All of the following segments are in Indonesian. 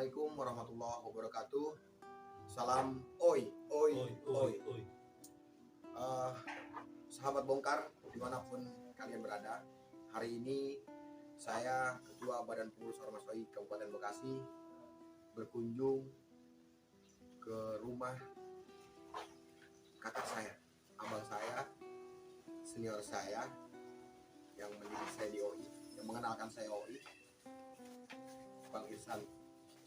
Assalamualaikum warahmatullahi wabarakatuh. Salam oi, oi, oi. Sahabat bongkar dimanapun kalian berada, hari ini saya Ketua Badan Pengurus Ormas OI Kabupaten Bekasi berkunjung ke rumah kakak saya, abang saya, senior saya yang mendidik saya di OI, yang mengenalkan saya OI, Bang Irsan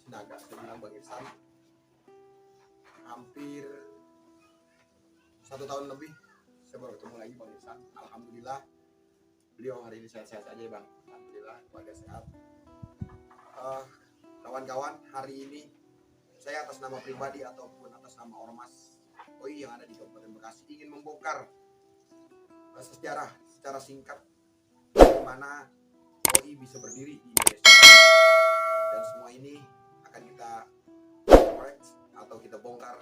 Sinaga. Saya bilang Bang Irsan, hampir 1 tahun lebih saya baru ketemu lagi Bang Irsan. Alhamdulillah beliau hari ini sehat-sehat aja ya Bang. Alhamdulillah keluarga sehat. Kawan-kawan, hari ini saya atas nama pribadi ataupun atas nama Ormas OI yang ada di Kabupaten Bekasi ingin membongkar sejarah secara singkat bagaimana OI bisa berdiri di Indonesia. Dan semua ini akan kita korek atau kita bongkar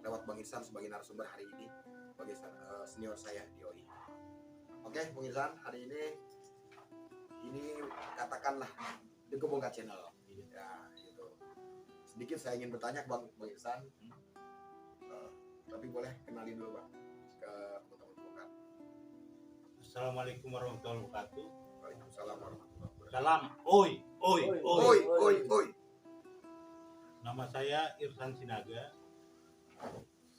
lewat Bang Irsan sebagai narasumber hari ini, sebagai senior saya di OI. Oke, Bang Irsan, hari ini katakanlah di Kebongkar Channel. Ya, gitu. Sedikit saya ingin bertanya ke Bang Irsan, tapi boleh kenalin dulu Bang ke teman-teman bongkar. Assalamualaikum warahmatullahi wabarakatuh. Waalaikumsalam warahmatullahi wabarakatuh. Salam, oi. Nama saya Irsan Sinaga.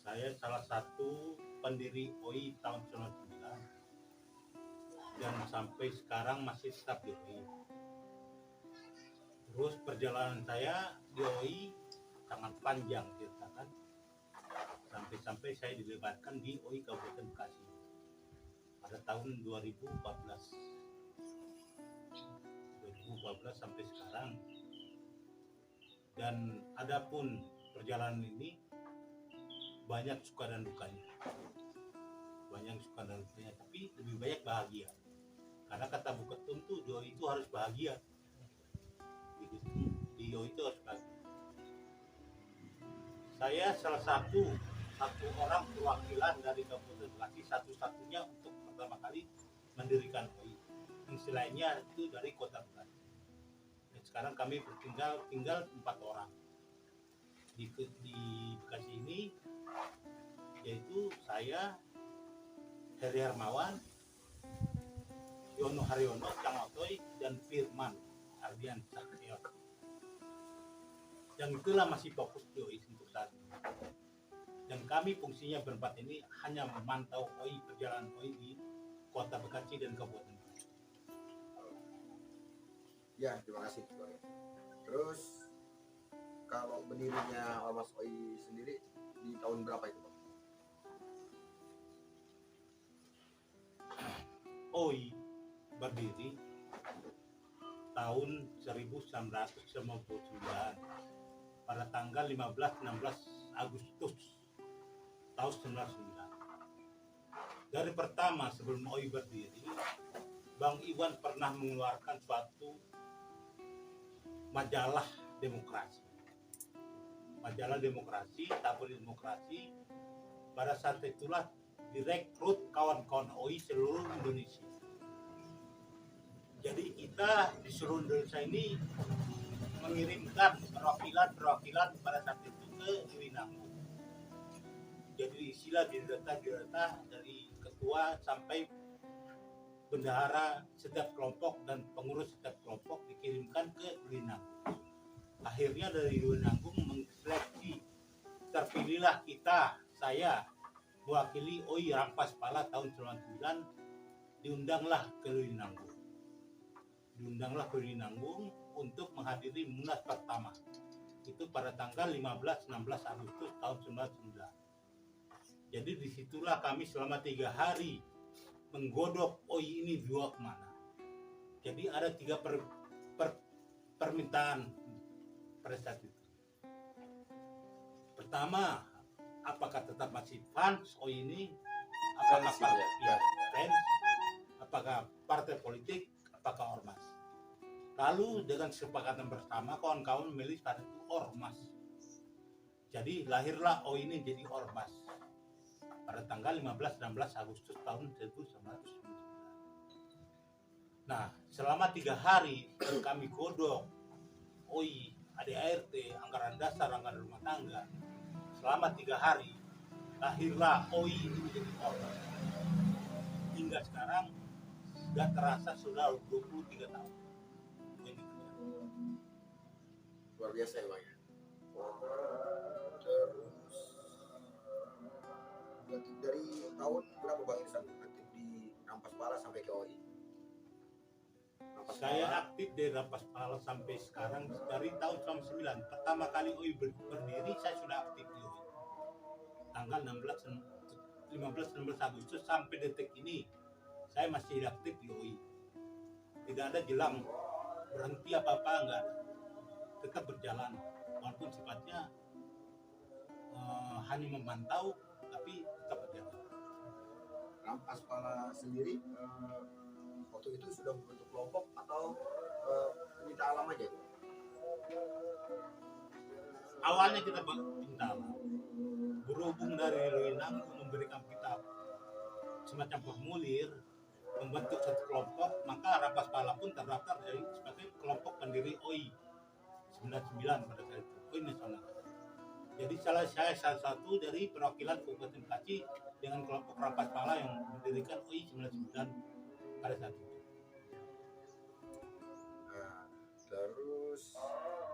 Saya salah satu pendiri OI tahun 99 dan sampai sekarang masih tetap di OI. Terus perjalanan saya di OI sangat panjang ceritakan, sampai saya dilibatkan di OI Kabupaten Bekasi pada tahun 2014 sampai sekarang. Dan adapun perjalanan ini banyak suka dan dukanya, tapi lebih banyak bahagia, karena kata Bu Ketum tuh doi itu harus bahagia, di doi itu harus bahagia. Saya salah satu orang perwakilan dari Kabupaten Bekasi, satu-satunya untuk pertama kali mendirikan OI. Yang lainnya itu dari Kota Bekasi. Dan sekarang kami tinggal 4 orang di Bekasi ini, yaitu saya, Heri Hermawan, Yono Haryono, Cang Otoy, dan Firman Ardian Sakyo. Yang itulah masih fokus di OI untuk saat ini. Dan kami fungsinya berempat ini hanya memantau OI, perjalanan OI di Kota Bekasi dan Kabupaten Bekasi. Ya, terima kasih. Terus kalau berdirinya Ormas OI sendiri di tahun berapa itu Bang? OI berdiri tahun 1999 pada tanggal 15-16 Agustus tahun 1999. Dari pertama sebelum OI berdiri, Bang Iwan pernah mengeluarkan suatu majalah demokrasi, tabloid demokrasi. Pada saat itulah direkrut kawan-kawan OI seluruh Indonesia. Jadi kita di seluruh Indonesia ini mengirimkan perwakilan pada saat itu ke Iwinanggung. Jadi istilah didata dari ketua sampai bendahara setiap kelompok dan pengurus setiap kelompok dikirimkan ke Iwinanggung. Akhirnya dari Iwinanggung mengseleksi, terpilihlah saya mewakili OI Rampas Pala tahun 99, diundanglah ke Iwinanggung untuk menghadiri Munas pertama. Itu pada tanggal 15-16 Agustus tahun 99. Jadi disitulah kami selama 3 hari menggodok OI ini dibawa kemana. Jadi ada 3 permintaan pada saat itu. Pertama, apakah tetap masih fans OI ini? Apakah apakah partai politik? Apakah ormas? Lalu dengan kesepakatan bersama kawan-kawan memilih saat itu ormas. Jadi lahirlah OI ini jadi ormas pada tanggal 15-16 Agustus tahun 1999. Nah, selama 3 hari kami godok OI ADART, anggaran dasar, anggaran rumah tangga, selama 3 hari lahirlah OI ini menjadi ormas. Hingga sekarang sudah terasa sudah 23 tahun. Ini Luar biasa ya Bang ya. Terus berarti dari tahun berapa Bang Irsan aktif di Rampas Pala sampai ke OI? Rampas saya Pala, aktif di Rampas Pala sampai sekarang dari tahun 1999. Pertama kali OI berdiri saya sudah aktif di OI. Tanggal 15-16 Agustus sampai detik ini saya masih aktif di OI. Tidak ada jelang berhenti apa-apa, enggak ada. Tetap berjalan walaupun sifatnya hanya memantau, tapi tetap berjalan. Rampas Pala sendiri waktu itu sudah membentuk kelompok atau peminta alam aja? Awalnya kita minta alam. Berhubung dari Lewinanggu memberikan kita semacam formulir membentuk satu kelompok, maka Rampas Pala pun terdaftar sebagai kelompok pendiri OI 99 pada saat itu, OI nasional. Jadi saya salah satu dari perwakilan Kabupaten Bekasi dengan kelompok Rampas Pala yang mendirikan OI 99 pada saat itu. Nah, terus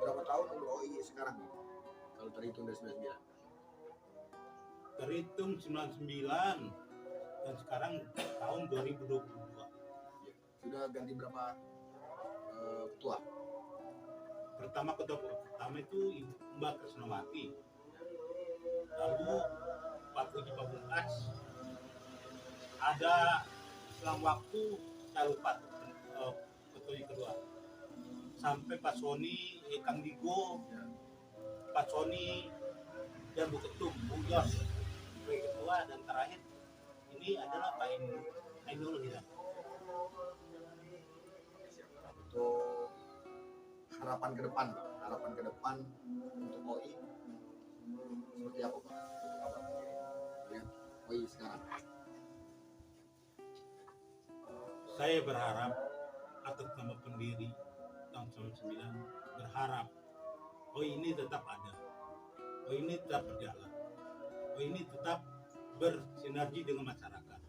berapa tahun umur OI sekarang kalau terhitung dari 99? Terhitung 99 dan sekarang tahun 2022. Sudah ganti berapa ketua? Ketua pertama itu Ibu Mbak Krisnawati, lalu Pak Puji Pamungkas, ada selang waktu saya lupa ketua kedua, sampai Pak Soni, Kang Digo, Pak Soni dan Bu Ketum, Bu Yos sebagai ketua, dan terakhir ini adalah Pak Ainul Hidayat. Untuk harapan ke depan untuk OI seperti apa Pak? Lihat OI sekarang. Saya berharap atas nama pendiri tahun 99 berharap OI ini tetap ada, OI ini tetap berjalan, OI ini tetap bersinergi dengan masyarakat,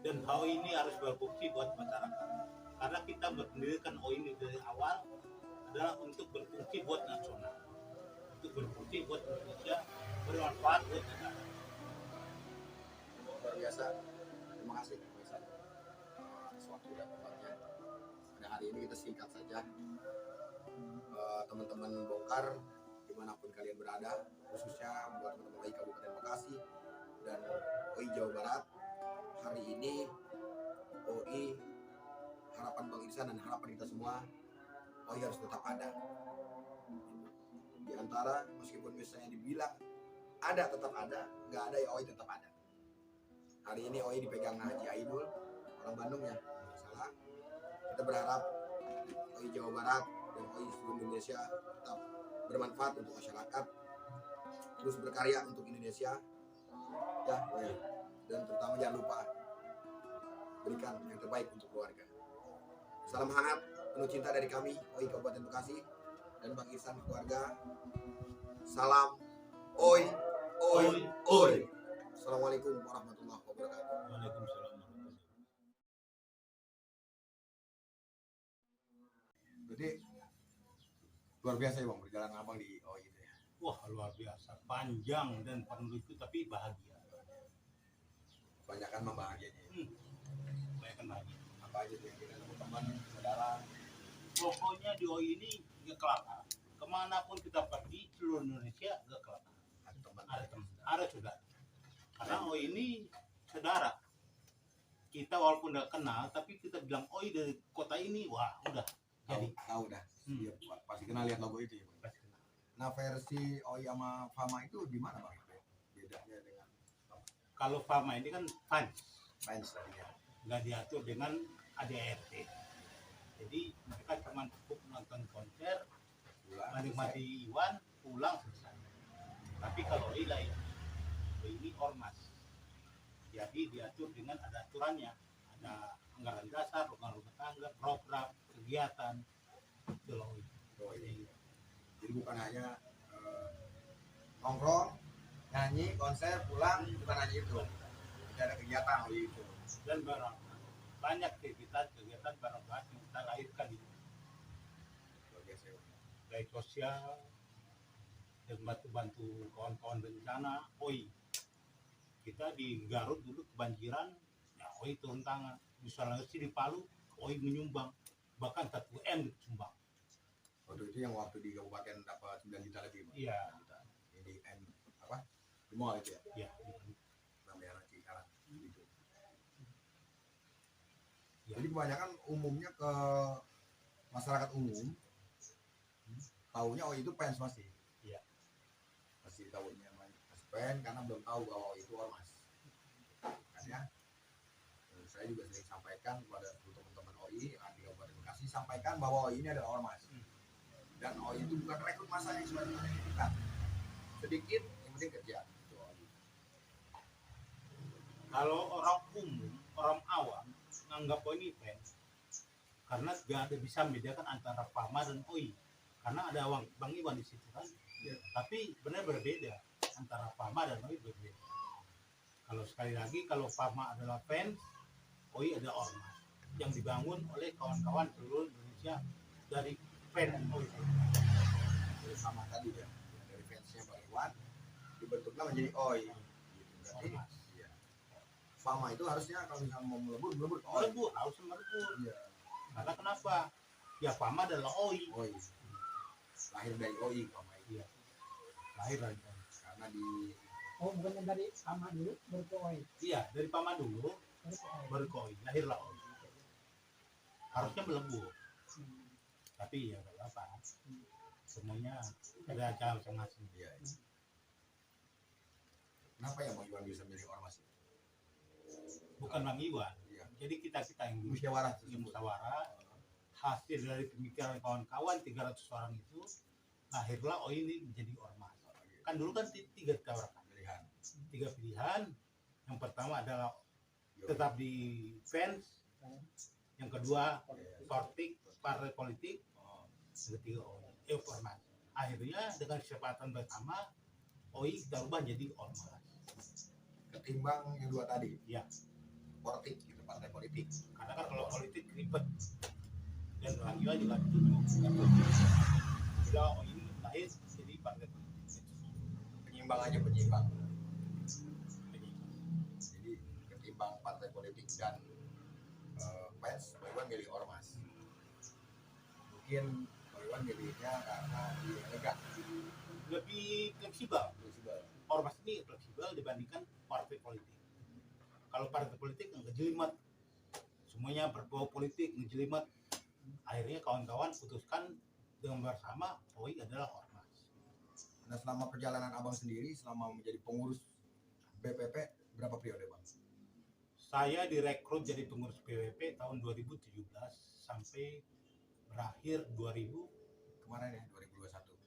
dan OI ini harus berfungsi buat masyarakat, karena kita mendirikan OI ini dari awal adalah untuk berfungsi buat nasional, untuk berfungsi buat Indonesia, bermanfaat buat negara. Luar biasa. Terima kasih Pak Irsan atas waktu dan tempatnya. Pada hari ini kita singkat saja. Teman-teman bongkar dimanapun kalian berada, khususnya buat teman-teman OI Kabupaten Bekasi dan OI Jawa Barat. Hari ini OI, harapan Bang Irsan dan harapan kita semua, OI harus tetap ada. Di antara meskipun misalnya dibilang ada tetap ada, nggak ada ya OI tetap ada. Hari ini OI dipegang Haji Ainul, orang Bandung ya, salah. Kita berharap OI Jawa Barat dan OI seluruh Indonesia tetap bermanfaat untuk masyarakat, terus berkarya untuk Indonesia, ya OI. Dan terutama jangan lupa berikan yang terbaik untuk keluarga. Salam hangat, penuh cinta dari kami OI Kabupaten Bekasi dan Bang Irsan keluarga. Salam OI, OI, OI. Assalamualaikum warahmatullahi wabarakatuh. Waalaikumsalam warahmatullahi wabarakatuh. Berarti luar biasa ya Bang perjalanan Abang di OI itu ya. Wah, luar biasa, panjang dan penuh itu, tapi bahagia. Kebanyakan mah bahagianya. Banyak bahagia. Apa aja tuh yang kita teman saudara. Pokoknya di OI ini gak kelapa. Kemanapun kita pergi, seluruh Indonesia gak kelapa. Ada teman. Ada teman, ada saudara. Karena OI ini saudara. Kita walaupun udah kenal, tapi kita bilang OI dari kota ini, wah udah. Jadi Tahu dah. Iya, pasti kenal lihat logo itu ya. Bang. pasti kenal. Nah, versi OI sama Fama itu di mana Bang? Bedanya dengan Kalau Fama ini kan fans tadinya. nggak diatur dengan ADART. Jadi mereka cuma cukup nonton konser, Pulang, menikmati Iwan, pulang selesai. Tapi kalau OI lain, ini ormas. Jadi diatur dengan ada aturannya, ada anggaran dasar, anggaran rumah tangga, program, kegiatan, itu loh. OI. Jadi bukan hanya nongkrong, nyanyi, konser, pulang, bukan hanya itu. Jadi ada kegiatan OI itu. Dan banyak kegiatan barang yang kita lahirkan itu Luar biasa ya. dari sosial dan bantu kawan-kawan bencana. OI kita di Garut dulu kebanjiran, ya OI turun tangan. Di Sulawesi di Palu OI menyumbang bahkan 1 M disumbang. Waktu itu yang waktu di kabupaten dapat 9 juta lebih, Bang. Iya. Ini M apa? Di mall itu ya. Ya, Namanya Cikarang gitu. Ya. Jadi kebanyakan umumnya ke masyarakat umum taunya OI itu PENS masih. Iya. Masih tahunya masih PENS karena belum tahu bahwa OI itu ormas. Makanya saya juga sering sampaikan kepada teman-teman OI yang di Kabupaten Bekasi, sampaikan bahwa OI ini adalah ormas. Dan OI itu bukan rekrut massa yang sebenarnya, bukan. Sedikit yang penting kerja. Itu OI. Kalau orang umum, orang awam menganggap OI ini fans karena gak ada bisa membedakan antara PAMA dan OI. Karena ada Bang Iwan di situ kan. Ya. Tapi benar berbeda antara PAMA dan OI berbeda. Kalau sekali lagi kalau PAMA adalah fans, OI adalah ormas yang dibangun oleh kawan-kawan seluruh Indonesia dari fans OI. Dari sama tadi ya, dari fansnya Bang Iwan dibentuklah menjadi OI. Gitu. Berarti Ormas. ya. PAMA itu harusnya kalau misalnya mau melebur ke OI. Melebur, harus melebur. Iya. Karena kenapa? Ya PAMA adalah OI. OI. Lahir dari OI PAMA itu. Iya. Lahir dari OI. Karena di Oh, bukan dari PAMA dulu, baru ke OI. Iya, dari PAMA dulu Baru ke OI. baru ke OI. Lahirlah OI. Harusnya melebur. Tapi ya nggak apa-apa. Semuanya ada cara masing-masing. iya. Kenapa ya Bang Iwan bisa menjadi ormas? Bukan Bang Iwan. Iya. Jadi kita yang Musyawarah yang tersebut. musyawarah hasil dari pemikiran kawan-kawan 300 orang itu lahirlah OI ini menjadi ormas. Kan dulu kan tiga tawaran, Pilihan. 3 pilihan. Yang pertama adalah tetap di fans, yang kedua partai politik, Oh, yang ketiga OI, ormas. Akhirnya dengan kesepakatan bersama OI kita ubah jadi ormas. ketimbang yang dua tadi. Ya. Politik gitu, partai politik. Karena kan kalau politik ribet dan Bang Iwan juga setuju. Bila OI ini lahir jadi partai politik. Penyimbang aja penyimbang. Jadi ketimbang partai politik dan PES, Bang Iwan milih ormas. Mungkin Bang Iwan milihnya karena dia elegan, Lebih fleksibel. fleksibel. Ormas ini fleksibel dibandingkan partai politik. Kalau partai politik ngejelimet, semuanya berbau politik, ngejelimet. Akhirnya kawan-kawan putuskan dengan bersama OI adalah ormas. Nah, selama perjalanan Abang sendiri, selama menjadi pengurus BPP, berapa periode Bang? Saya direkrut jadi pengurus PWP tahun 2017 sampai berakhir 2021. Kemarin ya, 2021.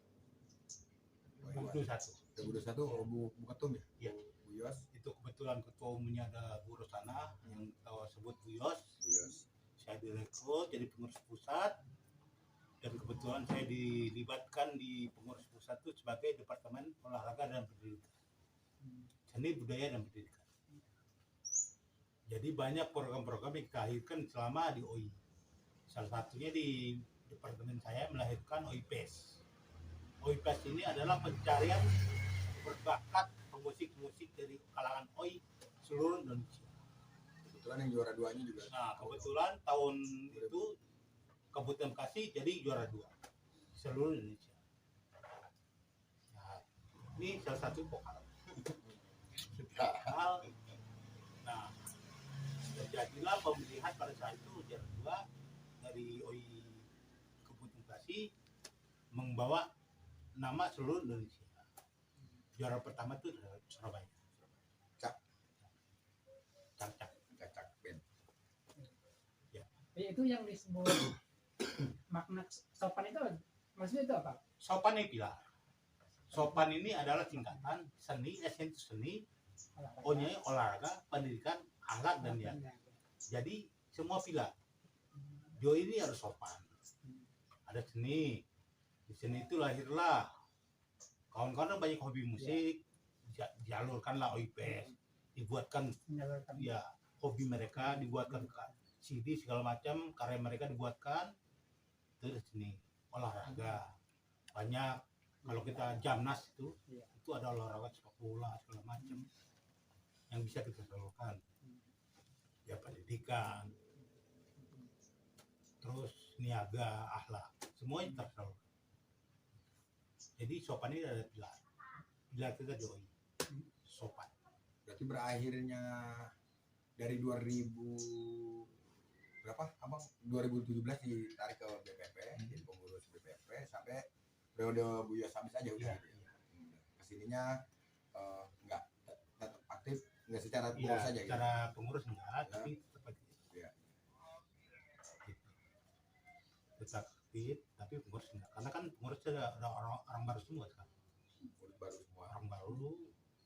2021 Bu Ketum ya? Iya. Bu Yos. Itu kebetulan ketua umumnya ada Bu Rosana yang kita sebut Bu Yos. Bu Yos. Saya direkrut jadi pengurus pusat dan kebetulan saya dilibatkan di pengurus pusat itu sebagai Departemen Olahraga dan Pendidikan, Seni Budaya dan Pendidikan. Jadi banyak program-program yang kita lahirkan selama di OI. Salah satunya di departemen saya melahirkan OIPES. OIPES ini adalah pencarian berbakat pemusik-musik dari kalangan OI seluruh Indonesia. Kebetulan yang juara duanya juga. Nah, kebetulan tahun itu Kabupaten Bekasi jadi juara 2 seluruh Indonesia. Nah, ini salah satu vokal. Vokal. Nah, terjadilah pemilihan pada saat itu juara 2 dari OI Kabupaten Bekasi membawa nama seluruh Indonesia. Juara pertama itu Surabaya. Cak. Cak. Cacak band. Itu yang disebut makna sopan itu maksudnya itu apa? Sopan ini pilar. Sopan ini adalah tingkatan seni, esensi seni, O-nya olahraga, pendidikan, akhlak dan niat. Jadi semua pilar. Jo ini harus sopan. Ada seni, Di sini itu lahirlah kawan-kawan banyak hobi musik, dialurkanlah OIPS, dibuatkan Menyalurkan. ya hobi mereka, dibuatkan CD segala macam, karya mereka dibuatkan. Itu di sini olahraga banyak. Kalau kita Jamnas Iya. itu ada olahraga sepak bola segala macam yang bisa kita salurkan. Ya pendidikan, terus niaga, akhlak, semuanya tersalurkan. Jadi sopan ini ada pilar. Pilar kita doi. Sopan. Berarti berakhirnya dari 2000 berapa abang 2017 ditarik ke BPP jadi pengurus BPP sampai periode Buya Sabis aja udah Iya. gitu ya. Kesininya nggak tetap aktif nggak secara Ya, pengurus saja gitu. secara pengurus enggak, tapi tetap aktif. Iya. Gitu. Tetap aktif, tapi pengurus enggak. Karena kan pengurus ada orang baru semua sekarang. Pengurus baru semua. Orang baru,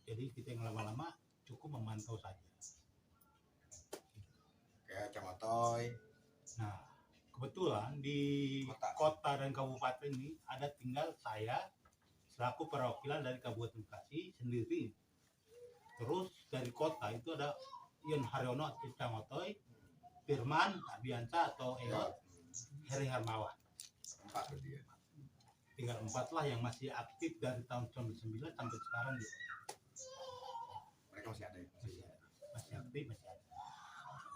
jadi kita yang lama-lama cukup memantau saja. Kayak Camatoy. Nah, kebetulan di Kota. kota dan kabupaten ini ada tinggal saya selaku perwakilan dari Kabupaten Bekasi sendiri. Terus dari kota itu ada Ion Haryono Cicamotoy, Firman Abiansa atau Eot, Heri Hermawan. 4 berarti ya. Tinggal 4 lah yang masih aktif dari tahun 99 sampai sekarang gitu. Mereka masih ada ya. Masih aktif, masih ada.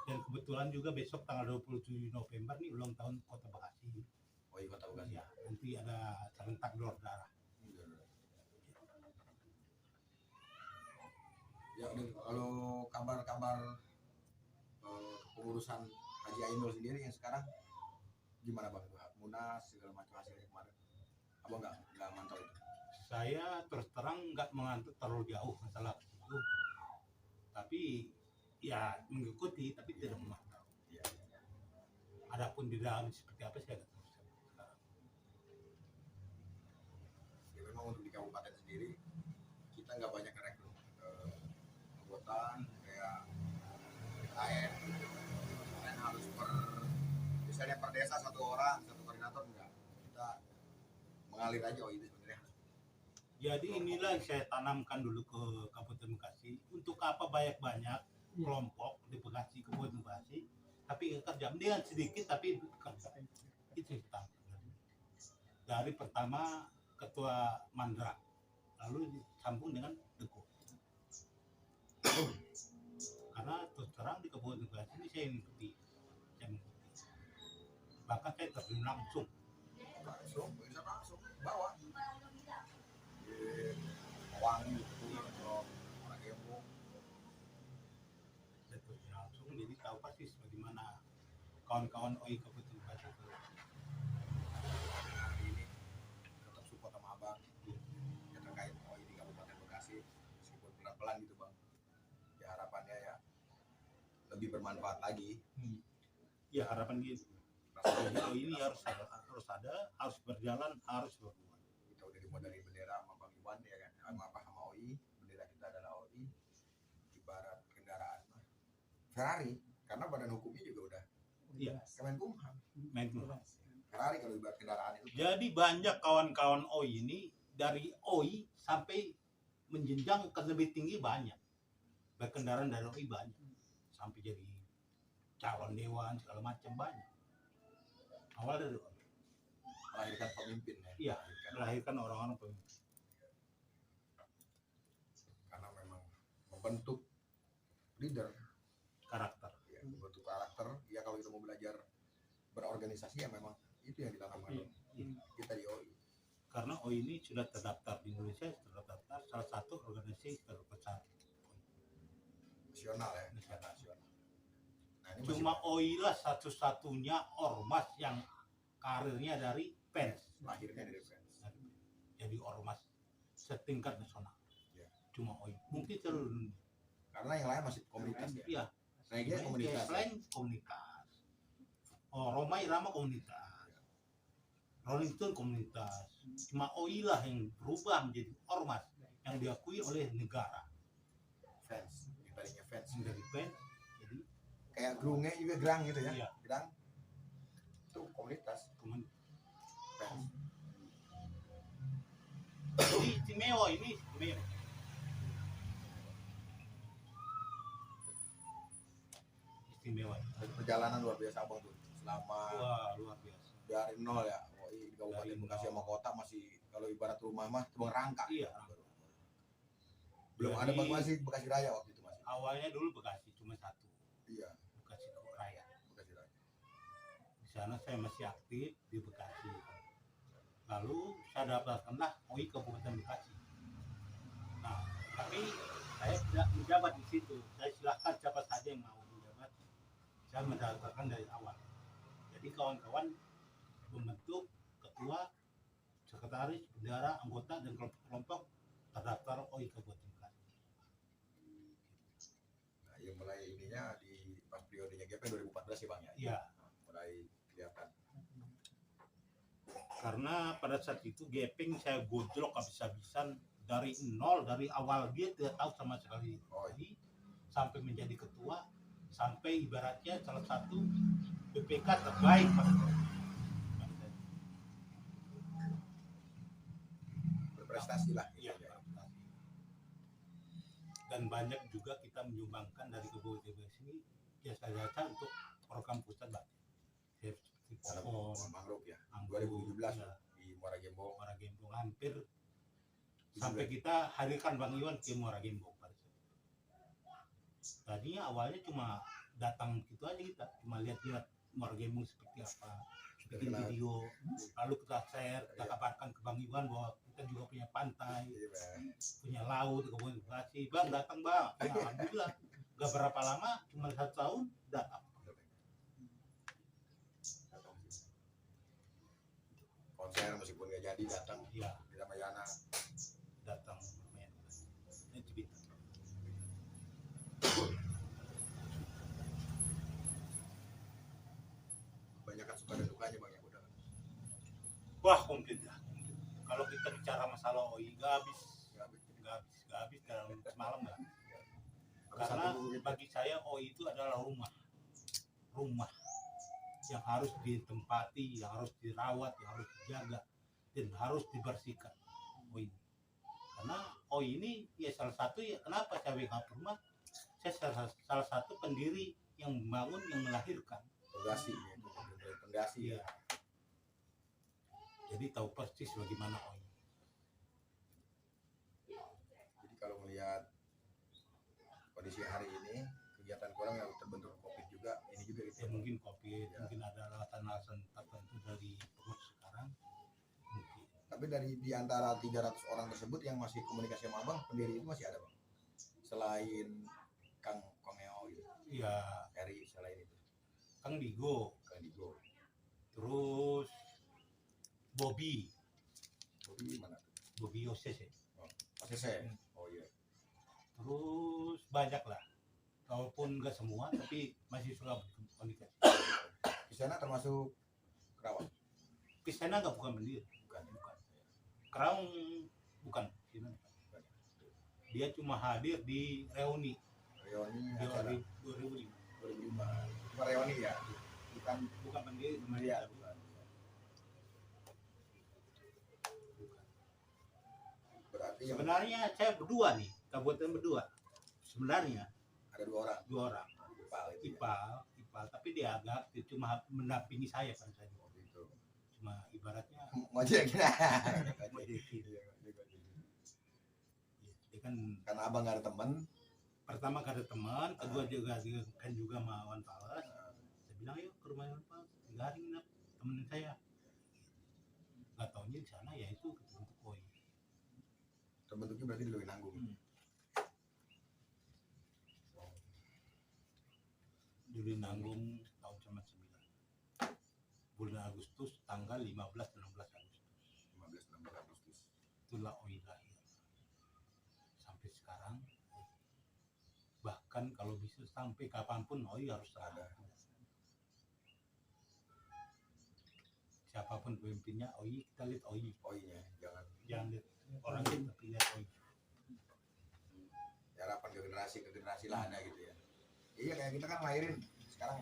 Dan kebetulan juga besok tanggal 27 November nih ulang tahun Kota Bekasi. Oh iya Kota Bekasi. Ya, nanti ada serentak donor darah. Ya udah, kalau kabar-kabar kepengurusan Haji Ainul sendiri yang sekarang gimana bang? Munas segala macam hasilnya kemarin. Abang nggak mantau itu. Saya terus terang nggak mengantuk terlalu jauh masalah itu. Tapi ya mengikuti tapi tidak memantau. Iya. Adapun di dalam seperti apa saya nggak tahu sekarang. Ya memang untuk di kabupaten sendiri kita nggak banyak rekrut anggota kayak lain. Kalian harus misalnya per desa 1 orang, 1 koordinator enggak. Kita mengalir aja oh ini sebenarnya. Jadi inilah yang saya tanamkan dulu ke Kabupaten Bekasi. Untuk apa banyak-banyak kelompok di Bekasi, Kabupaten Bekasi, tapi kerja dengan sedikit tapi kerja. Itu kita. Dari pertama ketua Mandra, lalu disambung dengan Deku. Karena terus terang di Kabupaten Bekasi ini saya mengikuti. Bahkan saya terjun langsung. Bisa langsung bawa. Wangi itu orang Gembong. Saya terjun langsung, jadi tahu persis bagaimana kawan-kawan OI Kabupaten Bekasi. Hari ini tetap support sama abang ya terkait OI di Kabupaten Bekasi meskipun pelan-pelan gitu bang ya harapannya ya lebih bermanfaat lagi. Ya harapan gitu. Rasanya OI ini harus berjalan, harus berbuat. kita udah dimulai dari bendera sama Bang Iwan ya kan sama OI bendera kita adalah OI ibarat kendaraan Ferrari karena badan hukumnya juga udah Iya. Kemenkumham. Main Ferrari kalau ibarat kendaraan itu Jadi banyak kawan-kawan OI ini dari OI sampai menjenjang ke lebih tinggi banyak. Berkendaraan dari OI banyak. Sampai jadi calon dewan segala macam banyak. Awal dari OI. melahirkan pemimpin ya. Iya, melahirkan orang-orang pemimpin. Karena memang membentuk leader Karakter. ya, membentuk karakter ya kalau kita mau belajar berorganisasi ya memang itu yang ditanamkan kita di OI. Karena OI ini sudah terdaftar di Indonesia, terdaftar salah satu organisasi terbesar Nasional ya nasional. nah ini Cuma OI lah satu-satunya ormas yang karirnya dari fans. lahirnya dari fans. Jadi ormas setingkat nasional. Ya. Cuma OI. Mungkin seluruh dunia. Karena yang lain masih komunitas ya. Iya. Reggae komunitas. Selain komunitas. Oh, Roma Irama komunitas. Rolling Stone komunitas. Cuma OI lah yang berubah menjadi ormas yang diakui oleh negara. Fans. Yang tadinya fans. Dari fans jadi Kayak gerungnya juga gerang gitu ya. Iya. Gerang itu komunitas komunitas. fans. Jadi istimewa ini istimewa. Istimewa. Perjalanan luar biasa abang tuh selama Wah, luar biasa. dari nol ya. Oh, di Kabupaten Dari Bekasi nol. sama kota masih kalau ibarat rumah mah cuma rangka. Iya. Belum ada Jadi, Bang masih Bekasi Raya waktu itu masih. awalnya dulu Bekasi cuma satu, Iya, Bekasi Raya. Bekasi Raya. Di sana saya masih aktif di Bekasi. Lalu saya dapatkanlah OI Kabupaten Bekasi. Nah, tapi saya tidak menjabat di situ. Saya silahkan siapa saja yang mau menjabat. Saya mendaftarkan dari awal. Jadi kawan-kawan membentuk ketua, sekretaris, bendahara, anggota, dan kelompok-kelompok terdaftar OI Kabupaten Bekasi. Nah, yang mulai ininya di pas periodenya GP 2014 ya Bang ya. Iya. Nah, mulai kelihatan. Karena pada saat itu Gepeng saya gojlok habis-habisan dari nol, dari awal dia tidak tahu sama sekali OI, sampai menjadi ketua, sampai ibaratnya salah satu BPK terbaik pada saat itu. Berprestasi lah. Iya, dan banyak juga kita menyumbangkan dari Kabupaten Bekasi ini jasa-jasa untuk program pusat Pak. Seperti pohon, Mangrove ya. anggur, 2017 ya, di Muara Gembong. Muara Gembong hampir sampai kita hadirkan Bang Iwan ke Muara Gembong pada saat itu. Tadinya awalnya cuma datang gitu aja, kita cuma lihat-lihat Muara Gembong seperti apa, bikin video, lalu kita share, kita kabarkan ke Bang Iwan bahwa kita juga punya pantai, Iya, Bang. punya laut di Kabupaten Bekasi. Bang datang Bang, ya, alhamdulillah gak berapa lama, cuma 1 tahun datang. Konser meskipun nggak jadi datang Ya, di Ramayana. datang bermain. Itu gitu. Banyak kan suka dan dukanya Bang ya udah. Wah, komplit dah. Kalau kita bicara masalah OI gak habis, gak habis dalam semalam gak. Karena bagi saya OI itu adalah rumah yang harus ditempati, yang harus dirawat, yang harus dijaga, dan harus dibersihkan. OI. Karena OI ini ya salah satu, ya kenapa saya WK rumah, saya salah satu pendiri yang membangun, yang melahirkan. Pondasi gitu. Pondasi ya. Iya. Jadi tahu persis bagaimana OI. Jadi kalau melihat kondisi hari ini, kegiatan kurang yang terbentur COVID juga, ini juga gitu. Ya, mungkin COVID, Ya. mungkin ada alasan-alasan tertentu dari pengurus sekarang. Mungkin. Tapi dari di antara 300 orang tersebut yang masih komunikasi sama Abang, pendiri itu masih ada Bang? Selain Kang Kongeo gitu, Ya, Eri selain itu, Kang Digo, Kang Digo. terus Bobby Mana tuh? Bobby Yoses ya. Masih saya? Oh iya. Terus banyak lah, walaupun nggak semua tapi masih suka berkomunikasi. Di sana termasuk Kerawang? Kisana nggak bukan pendiri, Bukan. Kerawang bukan. Dia cuma hadir di reuni Reoni di acara 2005. 2005. Cuma Reoni ya? Bukan pendiri, cuma Iya, dia. bukan. Berarti yang Sebenarnya saya berdua nih, kabupaten berdua. Sebenarnya ada 2 orang. 2 orang, Ipal itu ya? Ipal, tapi dia agak cuma mendampingi saya pada saat itu. Oh, gitu. Cuma ibaratnya Ngojek. modekin. Iya, ngojek. Dia kan Karena Abang nggak ada teman, pertama gak ada teman, kedua juga kan juga sama Wan Fales. Saya bilang yuk ke rumah Wan Fales, 3 hari nginep, temenin saya. Gak taunya di sana ya itu ketemu koi. terbentuknya berarti di Lewinanggung. Juli Nanggung tahun 99. Bulan Agustus tanggal 15 dan 16 Agustus. 15-16 Agustus. Itulah OI lahir. Sampai sekarang, bahkan kalau bisa sampai kapanpun OI harus ada. Siapapun pemimpinnya OI, kita lihat OI. Oh iya, jangan Jangan lihat orang lain, tapi lihat OI. harapan ke generasi lah ada gitu ya. Iya kayak kita kan lahirin sekarang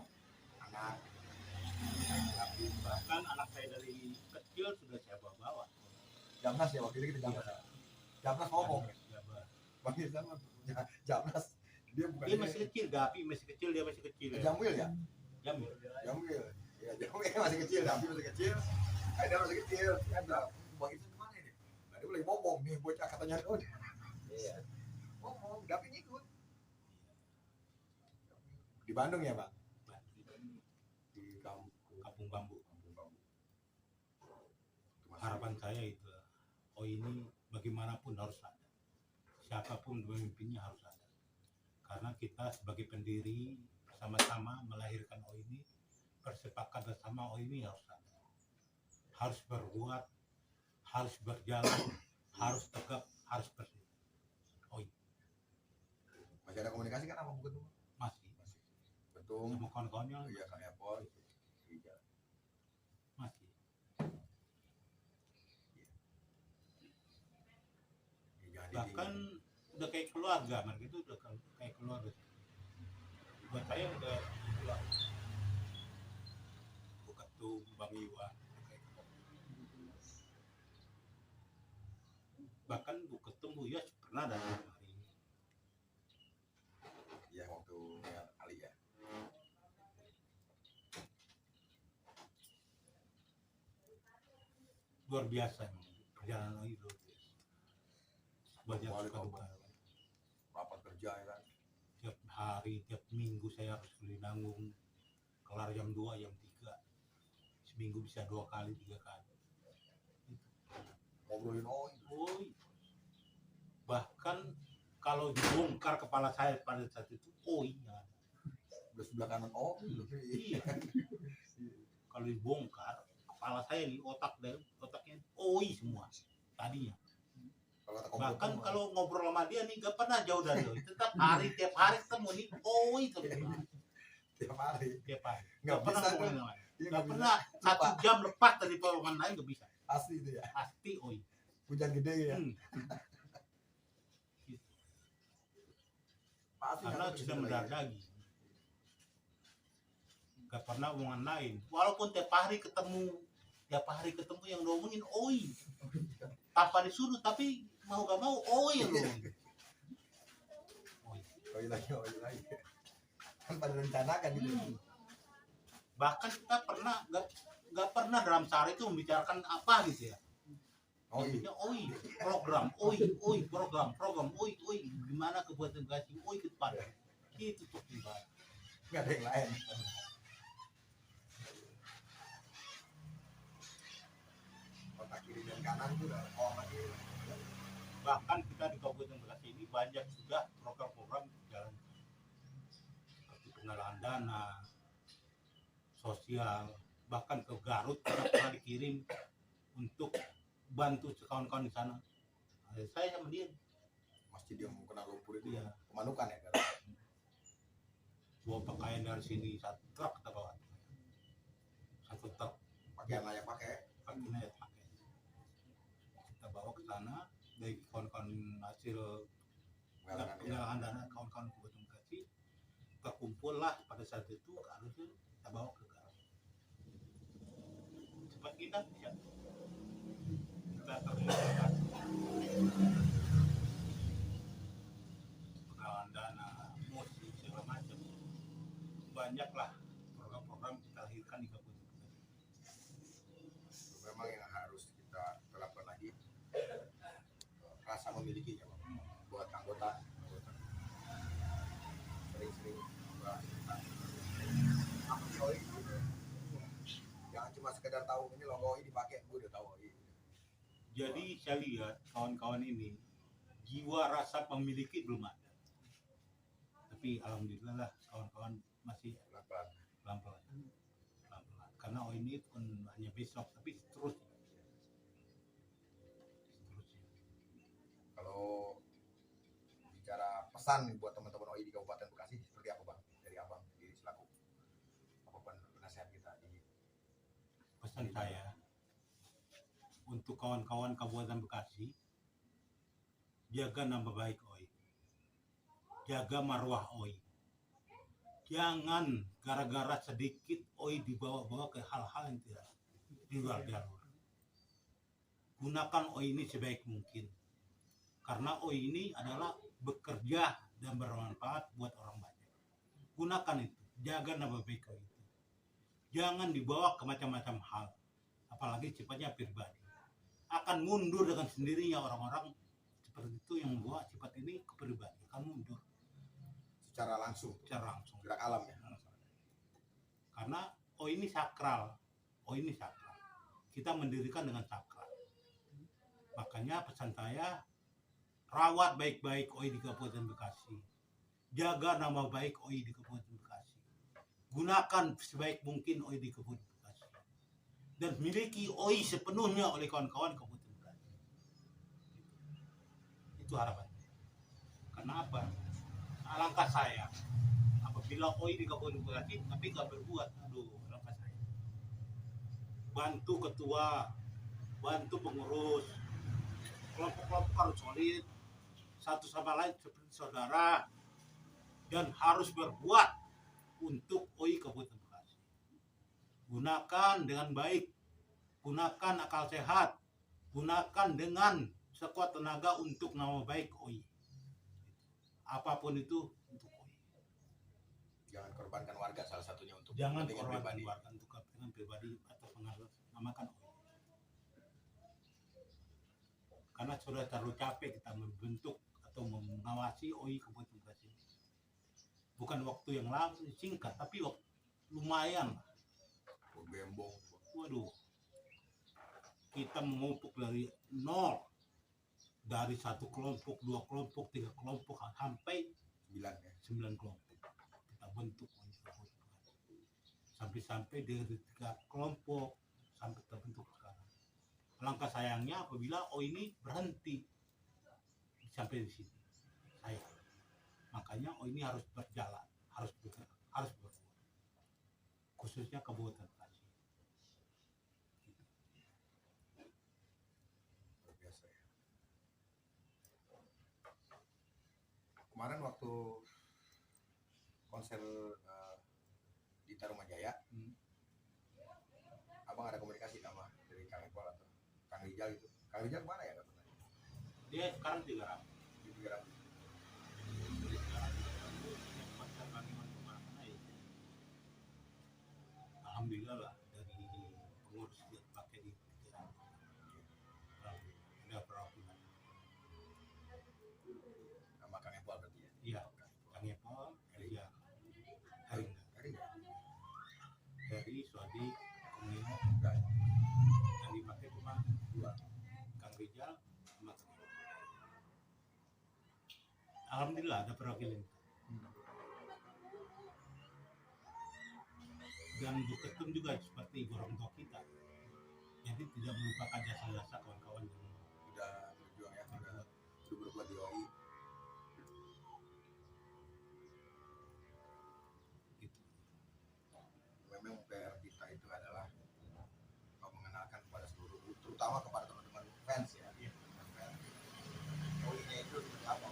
anak Bahkan anak saya dari kecil sudah saya bawa-bawa. Jamnas ya waktu itu kita Jamnas. Iya. Jamnas ngomong. Jabar. Bang Irsan mah punya Jamnas. Dia bukan Dia masih kecil, Gapi masih kecil, dia masih kecil. Ya. Jamwil ya? Jamil. Jamwil. Ya Jamwil masih kecil, Dapi masih kecil. Aida masih kecil. Ya ada Bang Irsan kemana ini? Nah, dia lagi ngomong nih bocah katanya oh. Iya. Ngomong, Dapi ngikut. Di Bandung ya, Pak? Di Kampung Bambu. Harapan saya itu, oh ini bagaimanapun harus ada. Siapapun pemimpinnya harus ada. Karena kita sebagai pendiri bersama-sama melahirkan oh ini, bersepakat bersama oh ini harus ada. Harus berbuat, harus berjalan, harus tegap, harus bersih. Oh iya. Masih ada komunikasi kan sama Bu Ketum? Masih. Betul. Sama kawan-kawannya Iya, Kang Epol. masih. Bahkan udah kayak keluarga, mereka itu udah kayak keluarga. Buat saya udah keluarga. Bu Ketum, Bang Iwan. Bahkan Bu Ketum, Bu Yos pernah datang hari ini. Iya, waktu Ali ya. Luar biasa emang perjalanan itu. Banyak Balik suka ke duka. rapat kerja ya kan. Tiap hari, tiap minggu saya harus beli nanggung. Kelar jam 2, jam 3. Seminggu bisa 2 kali, 3 kali. Ngobrolin Oi. Bahkan kalau dibongkar kepala saya pada saat itu, ya. udah sebelah kanan Iya. Kalau dibongkar kepala saya nih otaknya semua tadinya. Bahkan kalau ngobrol sama dia nih gak pernah jauh dari OI. Tetap tiap hari ketemu nih OI terus. tiap hari. Gak pernah bisa ngomongin kan? lain. Iya, Gak bisa. pernah 1 jam lepas dari omongan lain gak bisa. Asli itu ya. Pasti OI. Hujan gede ya. Pasti Karena nggak sudah bisa mendarah lagi. daging. Gak pernah omongan lain. Walaupun tiap hari ketemu yang ngomongin OI. Tanpa disuruh, tapi mau gak mau OI yang ngomongin. OI lagi. Kan pada rencanakan gitu. Bahkan kita gak pernah dalam sehari itu membicarakan apa gitu ya. Intinya OI, program OI, gimana kebuatan gaji OI ke depan. Itu tuh dibahas. Nggak ada yang lain. Otak kiri dan kanan itu udah otak kiri. Bahkan kita di Kabupaten Bekasi ini banyak juga program-program jalan seperti penggalangan dana sosial, bahkan ke Garut kita pernah dikirim untuk bantu kawan-kawan di sana. Saya sama dia Masjid yang kena lumpur itu Iya. Pemanukan ya kan? bawa pakaian dari sini 1 truk kita bawa, 1 truk Pakaian layak pakai. pakaiannya pakai kita bawa ke sana dari kawan-kawan hasil penggalangan dana kawan-kawan Kabupaten Bekasi terkumpul lah pada saat itu harusnya kita bawa ke Garut. Cepat kita bisa kita terlibat penggalangan dana musik segala macam, banyaklah program-program kita lahirkan di Kabupaten Bekasi. Memang yang harus kita terapkan lagi rasa memilikinya Bang. Buat anggota sering-sering apa sih OI itu? Jangan cuma sekedar tahu ini logo OI dipakai, gue udah tahu OI. Jadi saya lihat kawan-kawan ini jiwa rasa memiliki belum ada, tapi alhamdulillah lah kawan-kawan masih pelan-pelan. Karena ini bukan hanya besok tapi seterusnya. Kalau bicara pesan nih buat teman-teman OI di Kabupaten Bekasi seperti apa Bang? Dari Abang sendiri selaku apapun penasihat kita di Pesan saya untuk kawan-kawan Kabupaten Bekasi, jaga nama baik OI, jaga marwah OI. Jangan gara-gara sedikit OI dibawa-bawa ke hal-hal yang tidak di luar jalur. Gunakan OI ini sebaik mungkin. Karena OI ini adalah bekerja dan bermanfaat buat orang banyak. Gunakan itu, jaga nama baik OI itu. Jangan dibawa ke macam-macam hal, apalagi sifatnya pribadi. Akan mundur dengan sendirinya orang-orang seperti itu yang membawa sifat ini ke pribadi, akan mundur secara langsung, gerak alam ya. Karena OI ini sakral, OI ini sakral. Kita mendirikan dengan sakral. Makanya pesan saya, rawat baik-baik OI di Kabupaten Bekasi. Jaga nama baik OI di Kabupaten Bekasi. Gunakan sebaik mungkin OI di Kabupaten Bekasi. Dan miliki OI sepenuhnya oleh kawan-kawan Kabupaten Bekasi. Itu harapannya. Kenapa? Alangkah saya apabila OI di Kabupaten Bekasi tapi nggak berbuat, aduh, alangkah saya. Bantu ketua, bantu pengurus, kelompok-kelompok harus solid, satu sama lain seperti saudara, dan harus berbuat untuk OI Kabupaten Bekasi. Gunakan dengan baik, gunakan akal sehat, gunakan dengan sekuat tenaga untuk nama baik OI. Apapun itu untuk OI. Jangan korbankan warga salah satunya untuk Jangan kepentingan korbankan pribadi. warga untuk kepentingan pribadi atau mengatasnamakan OI. Karena sudah terlalu capek kita membentuk atau mengawasi OI Kabupaten Bekasi. Bukan waktu yang lama singkat, tapi waktu lumayan. Bembong. Waduh, kita memupuk dari nol, dari satu kelompok, dua kelompok, tiga kelompok, sampai 9 kelompok. Kita bentuk OI Kabupaten Bekasi. Sampai dari 3 kelompok sampai terbentuk sekarang. Alangkah sayangnya apabila OI ini berhenti sampai di sini. Sayang. Makanya OI ini harus berjalan, harus bergerak, harus berbuat. Khususnya Kabupaten Bekasi. Luar biasa ya. Kemarin waktu konser di Tarumajaya, abang ada komunikasi sama dari Kang Epol atau Kang Rijal itu. Kang Rijal mana ya katanya? Dia sekarang 3 Di Tiga Ratus. Alhamdulillah lah dari pengurus dia pakai di pikiran. Udah berapa bulan? Sama Kang Epol berarti ya? Iya, Kang Epol, iya, Heri, Swadi, Kumino, yang dipakai cuma 2, Kang Rijal sama Kang Epol. Alhamdulillah ada perwakilan. Dan Bu Ketum juga seperti ibu orang tua kita, jadi tidak melupakan jasa-jasa kawan-kawan yang Udah berjuang ya, udah berbuat di OI. gitu. Memang PR kita itu adalah mengenalkan kepada seluruh, terutama kepada teman-teman fans ya. Iya. OI-nya itu seperti apa?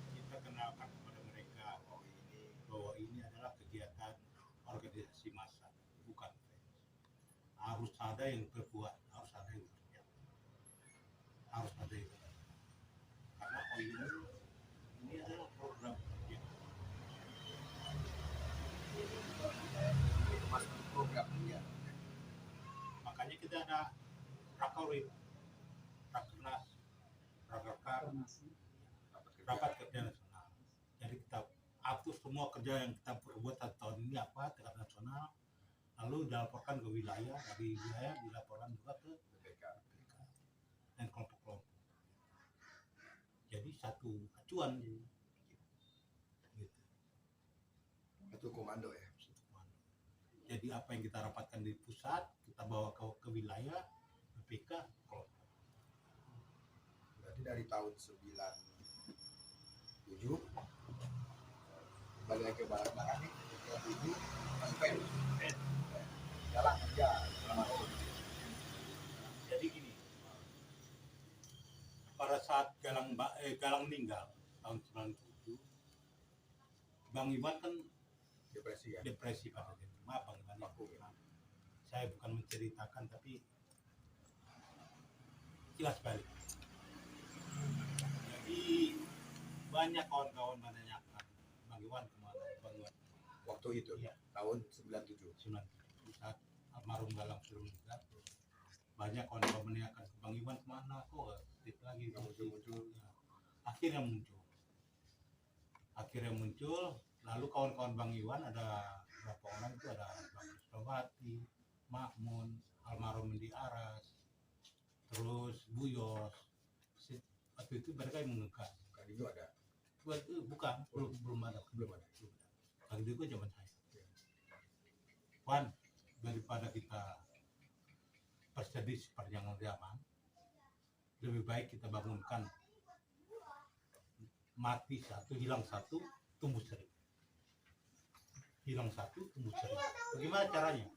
Kita kenalkan kepada mereka OI ini bahwa ini adalah kegiatan organisasi massa, bukan fans. Harus ada yang berbuat, harus ada yang kerja, harus ada yang karena OI ini adalah program kerja. masuk program ya. Makanya kita ada rakorwil, rakernas, rakerkar, rapat kerja nasional. Jadi kita atur semua kerja yang kita perbuat tahun ini apa tingkat nasional, lalu dilaporkan ke wilayah, dari wilayah dilaporkan juga ke BPK. dan kelompok-kelompok. Jadi satu acuan gitu. Itu komando ya. Jadi apa yang kita rapatkan di pusat kita bawa ke wilayah BPK kelompok. Berarti dari tahun 97 balik lagi ke belakang nih, 97 masih pen. Jalan kerja selama itu. Jadi gini, pada saat Galang meninggal tahun 97, Bang Iwan kan Depresi ya. depresi pada itu. Maaf Bang Iwan, Vakum ya. saya bukan menceritakan tapi jelas balik. Jadi banyak kawan-kawan menanyakan Bang Iwan kemana, Bang Iwan. Waktu itu Iya. tahun 97. Di saat almarhum Galang sudah meninggal, banyak kawan-kawan menanyakan Bang Iwan kemana, kok aktif lagi Muncul-muncul. Ya. Akhirnya muncul, lalu kawan-kawan Bang Iwan ada berapa orang itu, ada Bang Kristowati, Makmun, almarhum Di Aras, terus Buyos. Waktu itu mereka yang mengangkat. Kali itu ada. Bukan, belum ada. Belum ada. Kali itu zaman saya. Wan, daripada kita bersedih sepanjang zaman, lebih baik kita bangunkan mati satu, hilang satu, tumbuh seribu. Hilang satu, tumbuh seribu. Bagaimana caranya?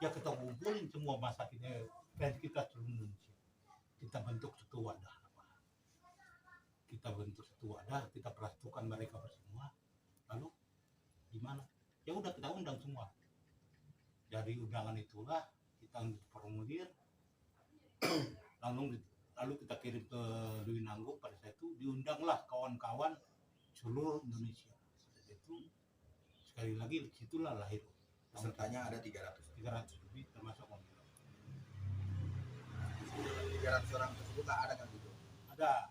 Ya kita kumpulin semua masa fans kita seluruh Indonesia. Kita bentuk satu wadah. Kita persatukan mereka bersama. Lalu gimana? Ya udah kita undang semua. Dari undangan itulah kita formulir, lalu kita kirim ke Dwi Nanggung. Pada saat itu diundanglah kawan-kawan seluruh Indonesia. Itu sekali lagi situlah lahir. Pesertanya ada 300 lebih termasuk Om Iwan. 300 orang tersebut tak ada kan gitu. Ada.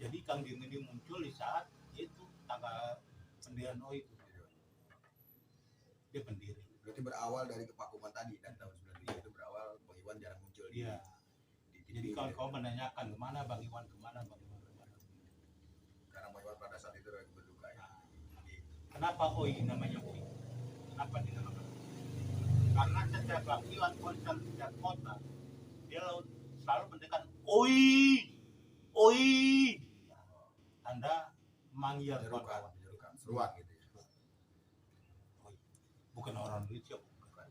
Jadi Kang Ding ini muncul di saat itu tanggal pendirian OI itu. Dia pendiri. Berarti berawal dari kevakuman tadi, dan tahun 93 itu berawal Bang Iwan jarang muncul di. Iya. Jadi kawan-kawan menanyakan kemana Bang Iwan. Karena Bang Iwan pada saat itu lagi berduka ya. Kenapa OI namanya OI? Kenapa dinamakan? Karena setiap Bang Iwan konser setiap kota, dia selalu mendekat OI. Anda manggil kawan-kawan. Menyerukan, seruan gitu ya. OI. Bukan orang Indonesia, bukan.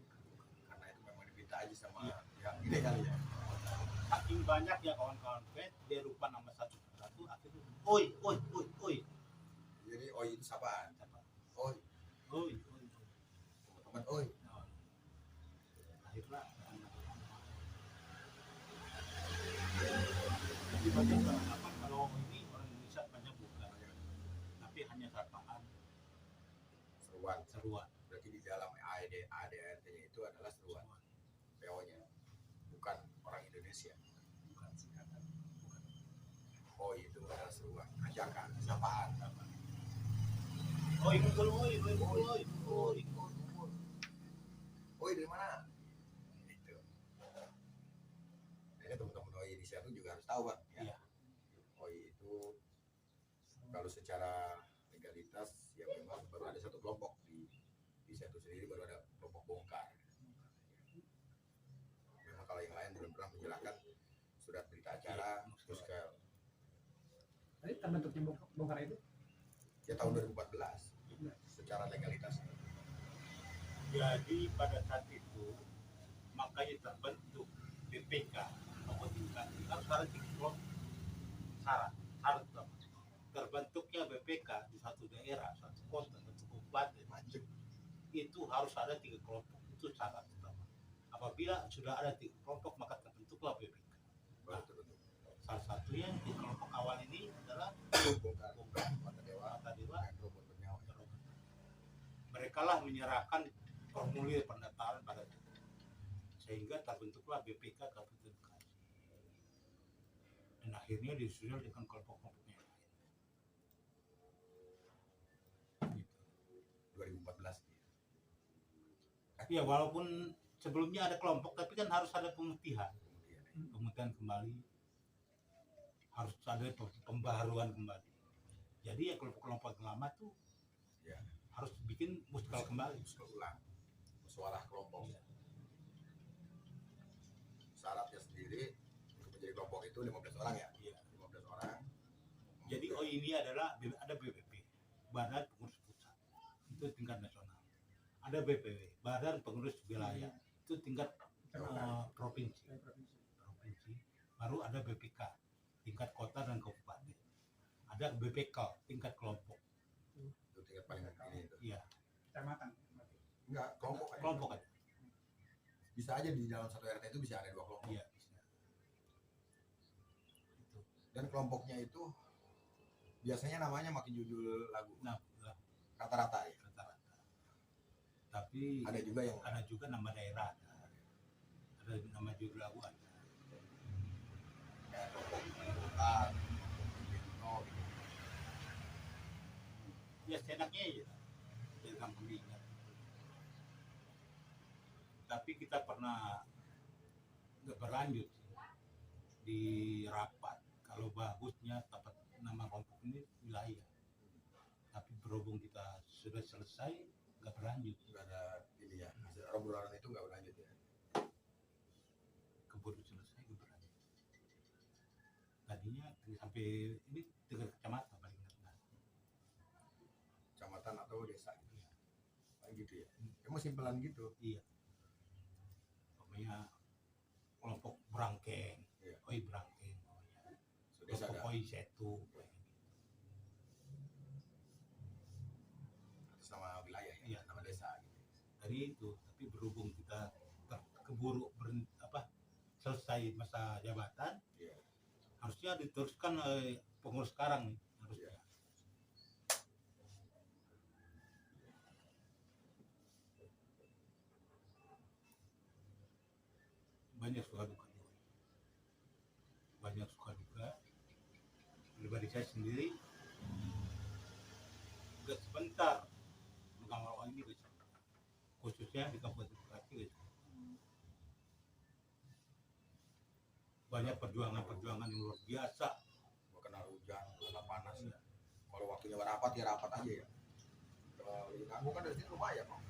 Karena itu memang diminta aja sama yang ini kali ya. Saking banyak ya kawan-kawan fans, dia lupa nama satu-satu, akhirnya OI. Jadi oi itu sapaan. Oi, teman oi. Akhirnya jadi banyak beranggapan kalau ini orang Indonesia banyak bukan, tapi hanya sapaan, seruan. Berarti di dalam ADRT-nya itu adalah seruan. PO-nya bukan orang Indonesia. Bukan singkatan. Oi itu adalah seruan, ajakan, sapaan. Oi kumpul, oi. Oi dari mana? Itu. Ini teman-teman oi di Seattle juga harus tahu kan? Iya. Oi itu kalau secara legalitas ya memang baru ada satu kelompok di Seattle sendiri, baru ada kelompok bongkar. Memang kalau yang lain belum pernah menyerahkan surat berita acara terus ke Tadi terbentuknya bongkar itu ya tahun 2014 secara legalitas. Jadi pada saat itu makanya terbentuk BPK atau tingkat harus ada 3 kelompok. Syarat terbentuknya BPK di satu daerah, satu kota, satu kabupaten itu harus ada 3 kelompok. Itu syarat utama. Apabila sudah ada 3 kelompok maka terbentuklah BPK. Baru terbentuk. Salah satunya di kelompok awal ini adalah Bongkar Mata Dewa Mata Dewa. dan Robot Bernyawa. Mereka lah menyerahkan formulir pendataan pada itu, sehingga terbentuklah BPK Kabupaten Bekasi. Dan akhirnya disusul dengan kelompok-kelompoknya lain. Gitu. 2014 Ya walaupun sebelumnya ada kelompok, tapi kan harus ada pemutihan kembali, harus ada pembaharuan kembali. Jadi ya kelompok-kelompok lama tuh ya harus bikin muskal kembali. ulang musyawarah kelompok. Iya. Syaratnya sendiri untuk menjadi kelompok itu 15 orang ya. Iya. 15 orang. Jadi oh ini adalah ada BPP, Badan Pengurus Pusat, itu tingkat nasional. Ada BPW, Badan Pengurus Wilayah, itu tingkat provinsi. Baru ada BPK, tingkat kota dan kabupaten. Ada BPK, tingkat kelompok. Itu tingkat paling ini itu. Iya, kecamatan. Enggak, kelompok aja. kelompok aja. Bisa aja di dalam satu RT itu bisa ada 2 kelompok. Iya, bisa. Itu. Dan kelompoknya itu Biasanya namanya makin judul lagu. Nah, Rata-rata ya. rata-rata. Tapi Ada juga yang ada juga nama daerah, ada nama judul lagu ada. kayak Tokoh, oh, gitu. Ya senaknya ya, biar gampang diingat. Tapi kita pernah nggak berlanjut sih di rapat. Kalau bagusnya dapat nama kelompok ini wilayah. Tapi berhubung kita sudah selesai, nggak berlanjut. Nggak ada ini ya. Obrolan itu nggak berlanjut ya. Keburu selesai nggak berlanjut. Tadinya sampai ini 3 kecamatan paling enggak. Kecamatan atau desa gitu. Kayak gitu ya. Emang simpelan gitu. Iya. Pokoknya kelompok Berangkeng, Iya. Oi Berangkeng, pokoknya. So, desa Kelompok ada Oi Setu. atas nama wilayah ya, Iya. nama desa gitu. Dari itu, tapi berhubung kita keburu selesai masa jabatan, Iya. harusnya diteruskan pengurus sekarang nih, harusnya. Banyak suka duka, banyak suka duka. Pribadi saya sendiri nggak sebentar mengawal ini guys, khususnya di Kabupaten Bekasi guys. Banyak perjuangan yang luar biasa. Mau kena hujan, kena panas. Iya. Kalau waktunya rapat ya rapat aja ya. Kalau ganggu kan dari sini lumayan kok.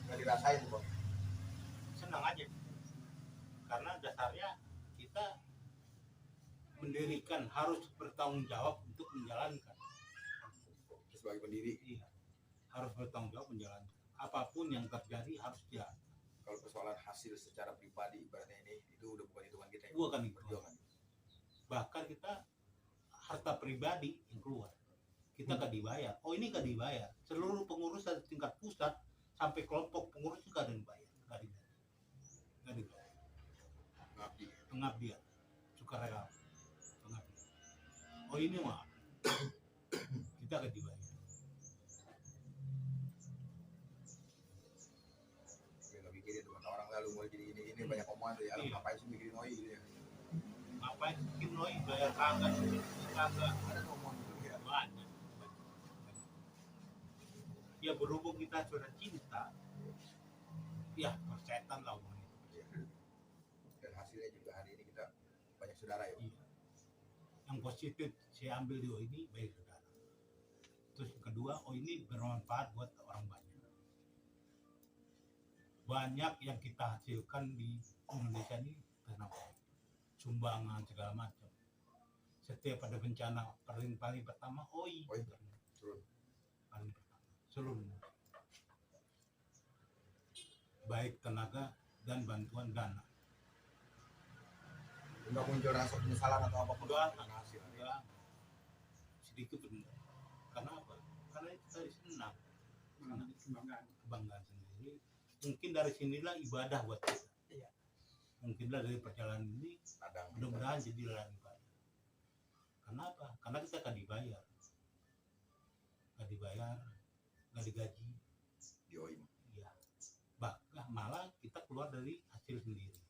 Nggak dirasain kok. Senang aja, karena dasarnya kita mendirikan harus bertanggung jawab untuk menjalankan. Sebagai pendiri, Iya, harus bertanggung jawab menjalankan. Apapun yang terjadi harus jalan. kalau persoalan hasil secara pribadi ibaratnya ini itu udah bukan hitungan kita ya. Bukan itu. Perjuangan. Bahkan kita harta pribadi yang keluar, kita nggak dibayar. Oh ini nggak dibayar. Seluruh pengurus dari tingkat pusat sampai kelompok pengurus juga ada yang dibayar. Nggak dibayar. Ngabdi. Pengabdian, sukarela, pengabdian. Oh ini mah kita nggak dibayar. Gue nggak mikirin teman orang lalu mau jadi ini banyak omongan tuh ya. Lu Iya. ngapain sih mikirin OI gitu ya. Ngapain bikin noi bayar kagak, kagak. Ada tuh omongan gitu ya. Banyak. Ya berhubung kita sudah cinta, ya persetan lah omongan itu. Iya. Dan hasilnya juga hari ini kita banyak saudara ya. Iya. Yang positif saya ambil di ini baik saudara. Terus yang kedua, ini bermanfaat buat orang banyak. Banyak yang kita hasilkan di Indonesia ini karena sumbangan segala macam. Setiap ada bencana paling pertama OI. OI. Turun. Paling pertama seluruh baik tenaga dan bantuan dana. Nggak muncul rasa penyesalan atau apapun Enggak. karena hasil. Ya, sedikit benar. Karena apa? Karena itu tadi senang, kebanggaan sendiri. Mungkin dari sinilah ibadah buat kita. Iya. Mungkinlah dari perjalanan ini Kadang mudah-mudahan jadi ladang ibadah. Kenapa? Karena kita akan dibayar, nggak digaji. di OI. Iya. Bahkan malah kita keluar dari hasil sendiri.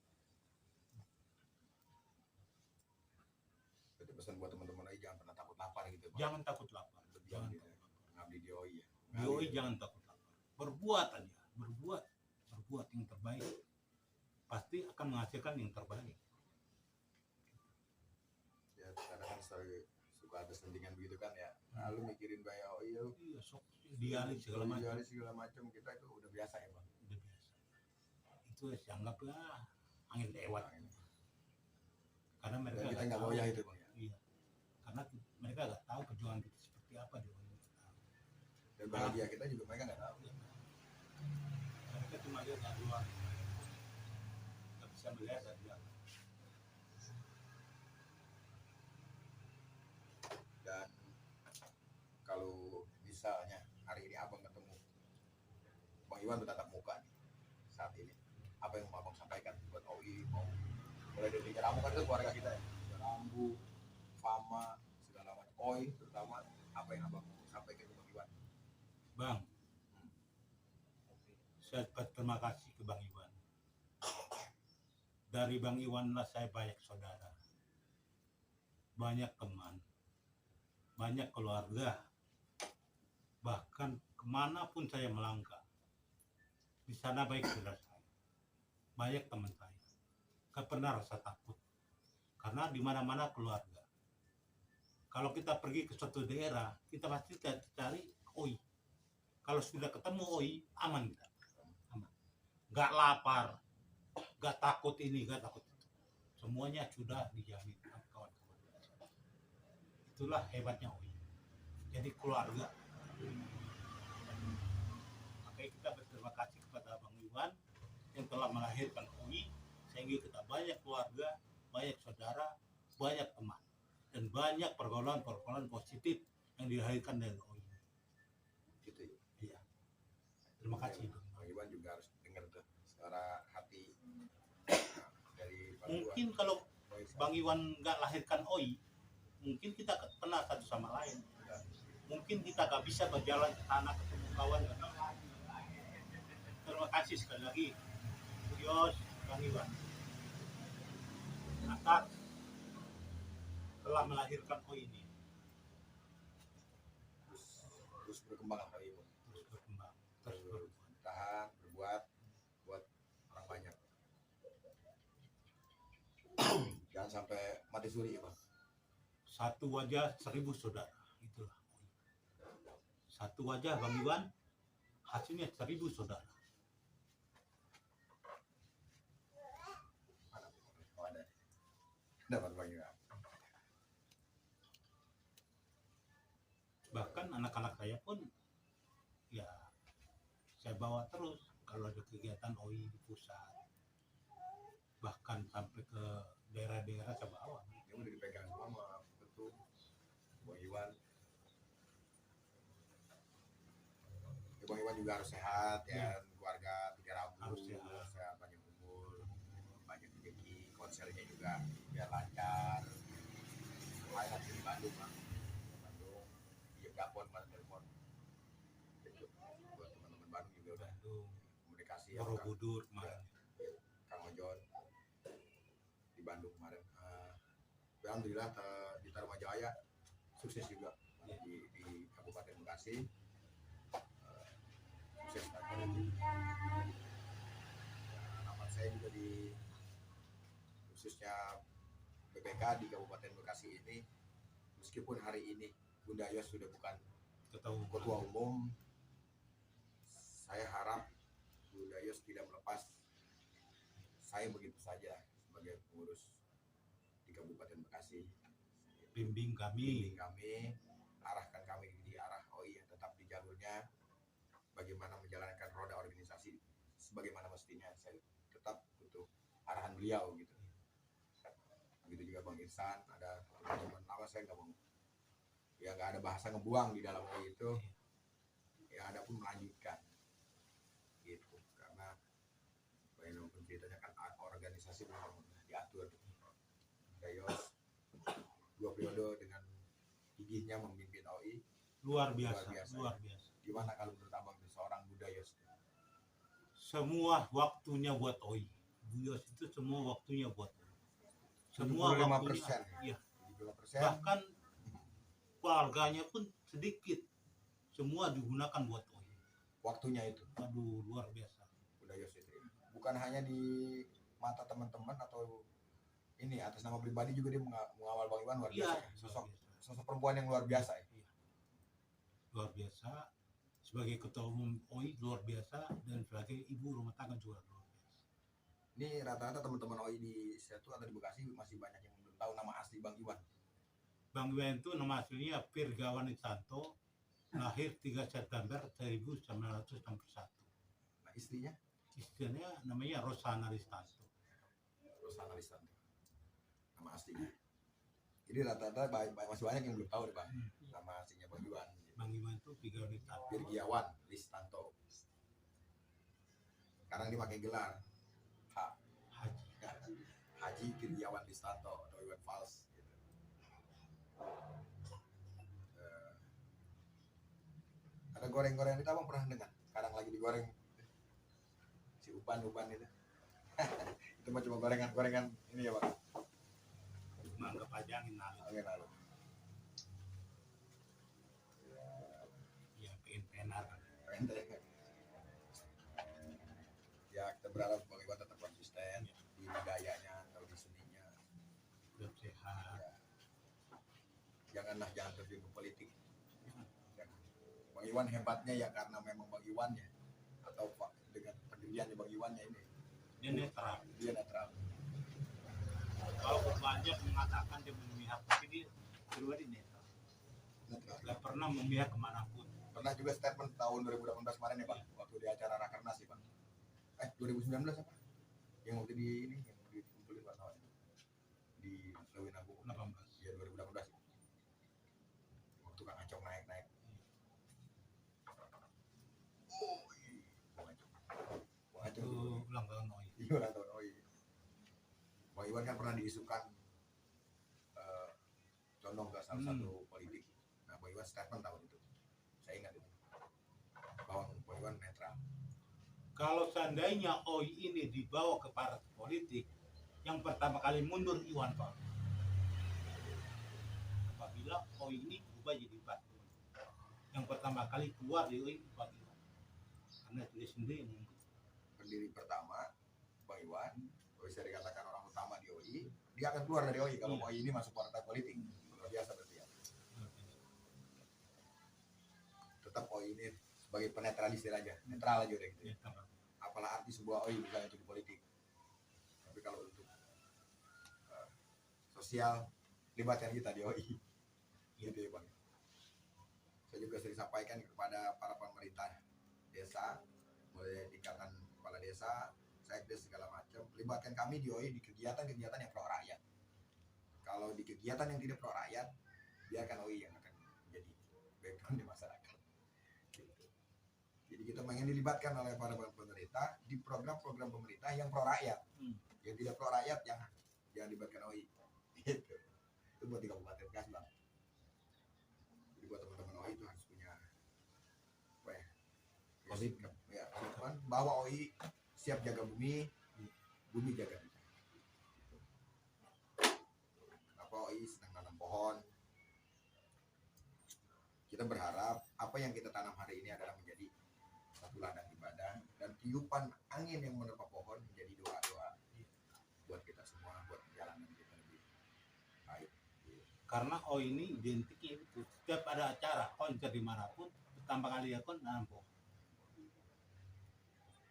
Berarti pesan buat teman-teman OI jangan pernah takut lapar gitu. Bang. Jangan takut lapar. Berjuang Jangan gitu. takut lapar. Ngabdi di OI ya. Yoi, jangan takut lapar. Berbuat aja, berbuat yang terbaik. Pasti akan menghasilkan yang terbaik. Ya kadang kan suka ada sentingan begitu kan ya. Nah, lu mikirin bayar OI lu. Iya, sok dialih segala macam. Idealis segala macam kita itu udah biasa ya bang. Udah biasa. Itu dianggap angin lewat. Nah, ini. Karena mereka Dan kita nggak nggak tahu. goyah itu bang ya. Iya. Karena mereka nggak tahu perjuangan kita seperti apa di luar. Dan bahagia kita juga mereka nggak tahu. Mereka cuma lihat dari luar. Nggak bisa melihat dari dalam. Dan kalau misalnya hari ini abang ketemu Bang Iwan bertatap muka nih saat ini, apa yang mau abang sampaikan buat OI mau mulai dari Tiga Rambu kan itu keluarga kita ya, Tiga Rambu, Fama, segala macam, Oi terutama. Apa yang abang mau sampaikan ke Bang Iwan? Bang, saya berterima kasih ke Bang Iwan. Dari Bang Iwan lah saya banyak saudara, banyak teman, banyak keluarga. Bahkan kemanapun saya melangkah, di sana baik saudara saya, banyak teman saya. Gak pernah rasa takut, karena di mana-mana keluarga. Kalau kita pergi ke suatu daerah, kita pasti cari OI. Kalau sudah ketemu OI, aman kita. Aman. Gak lapar, gak takut ini, gak takut itu. Semuanya sudah dijamin kawan-kawan. Itulah hebatnya OI. Jadi keluarga. Makanya kita berterima kasih kepada Bang Iwan yang telah melahirkan OI, sehingga kita banyak keluarga, banyak saudara, banyak teman, dan banyak pergaulan-pergaulan positif yang dilahirkan dari OI. Gitu ya. Iya. Terima kasih. Bang Iwan juga harus dengar tuh suara hati dari Bang Mungkin Iwan. kalau Oi, Bang Iwan nggak lahirkan OI, mungkin kita kenal satu sama lain. Mungkin kita nggak bisa berjalan ke tanah ketemu kawan. Terima kasih sekali lagi, Bu Yos, Bang Iwan, atas telah melahirkan OI ini. terus berkembang apa Ibu? Terus berkembang, terus berkembang. Tahan, berbuat buat orang banyak. Jangan sampai mati suri, Bang. Satu wajah 1000 saudara, itulah OI. Satu wajah Bang Iwan, hasilnya 1000 saudara. Oh, ada. Dapat Bang Iwan. Bahkan anak-anak saya pun ya saya bawa terus kalau ada kegiatan OI di pusat, bahkan sampai ke daerah-daerah saya bawa. Yang udah dipegang semua sama betul Bang Iwan. Ya, Bang Iwan juga harus sehat ya, keluarga Tiga Rambu Harus sehat. banyak kumpul, banyak rezeki, konsernya juga biar lancar. Semuanya di Bandung lah. Bandung, iya Gapon, Bandung telepon. Buat teman-teman Bandung juga udah Bandung, komunikasi ya. Borobudur kemarin. Kang Ojon di Bandung kemarin. Alhamdulillah di Tarumajaya sukses juga di Kabupaten Bekasi. Sukses lagi. Nama saya juga di khususnya BPK di Kabupaten Bekasi ini, meskipun hari ini Bunda Yos sudah bukan ketua umum, saya harap Bunda Yos tidak melepas saya begitu saja sebagai pengurus di Kabupaten Bekasi. Bimbing kami, arahkan kami di arah OI yang tetap di jalurnya, bagaimana menjalankan roda organisasi sebagaimana mestinya. Saya tetap butuh arahan beliau gitu. Begitu juga Bang Irsan, ada teman-teman lama saya nggak mau, ya nggak ada bahasa ngebuang di dalam OI itu, ya ada pun melanjutkan gitu, karena bagaimanapun ceritanya kan organisasi memang diatur. Yos 2 periode dengan gigihnya memimpin OI luar biasa. Gimana kalau menurut abang seorang Bunda Yos? Semua waktunya buat OI. Bu Yos itu semua waktunya buat OI. Semua 75%. waktunya. Iya. 75%. Bahkan keluarganya pun sedikit, semua digunakan buat OI. Waktunya itu. Aduh, luar biasa. Bunda Yos itu. Bukan hanya di mata teman-teman atau ini, atas nama pribadi juga dia mengawal Bang Iwan luar biasa. Sosok perempuan yang luar biasa ya. Luar biasa. Sebagai ketua umum OI luar biasa, dan sebagai ibu rumah tangga juga luar biasa. Ini rata-rata teman-teman OI di Setu atau di Bekasi masih banyak yang belum tahu nama asli Bang Iwan. Bang Iwan itu nama aslinya Pirgawan Isanto, lahir 3 September 1961. Nah, istrinya namanya Rosana Ristanto. Nama aslinya. Jadi rata-rata masih banyak yang belum tahu deh Bang, nama aslinya Bang Iwan. Bang Iwan itu Pirgiawan Ristanto. Sekarang dia pakai gelar Haji Haji Kiryawan Listanto atau Iwan Fals gitu. Ada goreng-goreng itu abang pernah dengar? Kadang lagi digoreng si uban itu. Itu mah cuma gorengan ini ya bang. Cuma kepajangin lalu. Oke lalu. Ya penar. Ya kita berharap Bang Iwan tetap konsisten di budayanya atau di seninya. Hidup sehat. Ya. Jangan terjun ke politik. Jangan. Bang Iwan hebatnya ya karena memang Bang Iwannya atau Pak dengan pendiriannya Bang Iwannya ini. Dia netral. Dia netral. Kalau banyak mengatakan dia memihak, tapi dia pribadi netral. Tidak pernah memihak kemanapun. Pernah juga statement tahun 2018 kemarin ya Bang, waktu di acara Rakernas sih Bang. 2019 apa? Yang waktu di ini, yang dikumpulin wartawan di Lewin Agung 18. Ya 2018. Waktu Kang Acong naik. Bang Itu Acong. ulang tahun Noi. Iya ulang tahun. Oh iya. Bang Iwan kan pernah diisukan condong ke salah satu politik. Nah Bang Iwan statement tahun itu. Saya ingat itu. Bahwa Bang Iwan netral. Kalau seandainya OI ini dibawa ke partai politik, yang pertama kali mundur Iwan Fals. Apabila OI ini berubah jadi partai, yang pertama kali keluar dari OI Bang Iwan. Karena dia sendiri yang mundur. Pendiri pertama Bang Iwan, bisa dikatakan orang utama di OI, dia akan keluar dari OI kalau Iya. OI ini masuk partai politik. Luar biasa berarti ya. Tetap OI ini sebagai penetralisir aja, netral aja udah gitu ya. Apalah arti sebuah OI misalnya itu di politik. Tapi kalau untuk sosial, libatkan kita di OI. Gitu ya Bang. Saya juga sering sampaikan kepada para pemerintah desa, mulai tingkatan kepala desa, sekdes segala macam, libatkan kami di OI di kegiatan-kegiatan yang pro rakyat. Kalau di kegiatan yang tidak pro rakyat, biarkan OI yang akan menjadi background di masyarakat. Gitu. Jadi kita ingin dilibatkan oleh para pemerintah di program-program pemerintah yang pro rakyat. Yang tidak pro rakyat jangan dilibatkan OI. Gitu. Itu buat di Kabupaten Bekasi Bang. Jadi buat teman-teman OI itu harus punya apa ya? Komitmen. Ya, komitmen bahwa OI siap jaga bumi, bumi jaga kita. Kenapa OI sedang nanam pohon? Kita berharap apa yang kita tanam hari ini adalah menjadi satu ladang ibadah dan tiupan angin yang menerpa pohon menjadi doa-doa buat kita semua, buat perjalanan kita lebih baik. Karena OI ini identik itu. Setiap ada acara, konser dimanapun, pertama kali ya kon nanam pohon.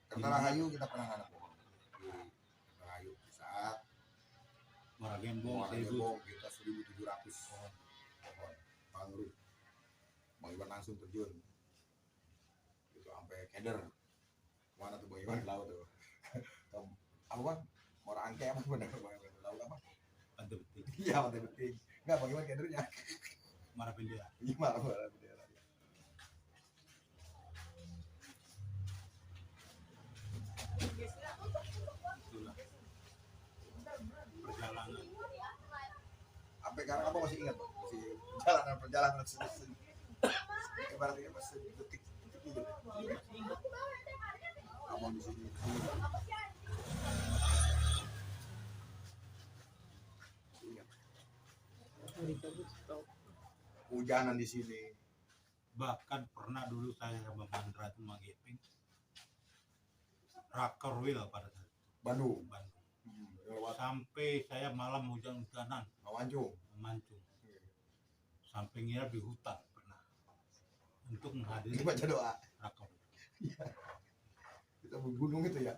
Kertarahayu kita pernah nanam pohon. Di Kertarahayu di saat Muara Gembong, Gembong kita 1.700 pohon mangrove. Bang Iwan langsung terjun itu sampai keder. Mana tuh Bang Iwan di laut tuh. Apa Bang? Muara Angke apa benar Bang Iwan laut apa? Pantai Beting, Iya Pantai Beting. Enggak Bang Iwan kedernya. Muara Bendera. Iya Muara Bendera. Itulah perjalanan. Sampai sekarang apa masih ingat Bang? Masih perjalanan ibaratnya masih detik gitu. Abang di sini. Ingat. Hujanan di sini. Bahkan pernah dulu saya sama Mandra itu Magepeng Rakerwil pada saat itu, Bandung. Lewat sampai saya malam hujan-hujanan Mawancung. memancung sampai nginap di hutan pernah untuk menghadiri Baca doa. Rakerwil. Kita gunung itu ya.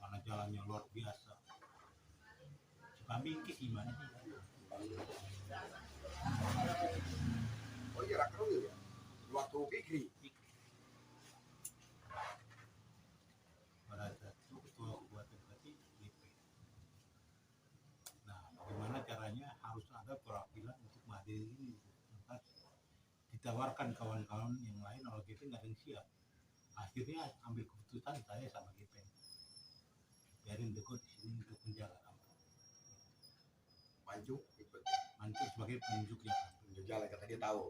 Karena jalannya luar biasa. Kami gimana sih? Oh iya Rakerwil ya. Waktu Fikri. Pada saat itu ketua kabupaten Bekasi DP. Nah, bagaimana caranya harus ada perwakilan untuk menghadiri ini. Maka ditawarkan kawan-kawan yang lain, kalau GP nggak ada yang siap. Akhirnya ambil keputusan saya sama GP. Biarin deko di sini. untuk menjaga kampung. Mancung ikut. Mancung sebagai penunjuk jalan. Tunjuk jalan kata dia tahu.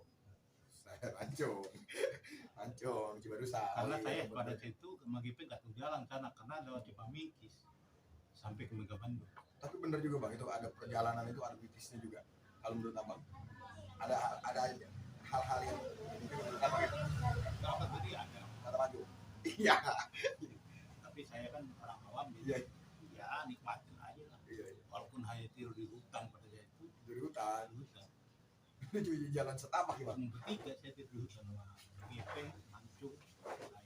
Saya mancung. Mancung Cibadusa. Karena Oh, iya, saya betul. pada saat itu ke MGP nggak tahu jalan sana karena lewat Cipamingkis sampai ke Megabandung. Tapi benar juga bang, itu ada perjalanan itu ada mitisnya juga. Kalau menurut abang, ada aja hal-hal yang mungkin menurut abang ya, Kalau tadi ada, kata maju. Iya, tapi saya kan orang awam iya, jadi ya nikmatin aja lah. iya. Walaupun hanya tidur di hutan pada saat itu, Dari hutan, di hutan. itu juga jalan setapak ya bang. Bertiga saya tidur di hutan sama MGP, Mancung, lain.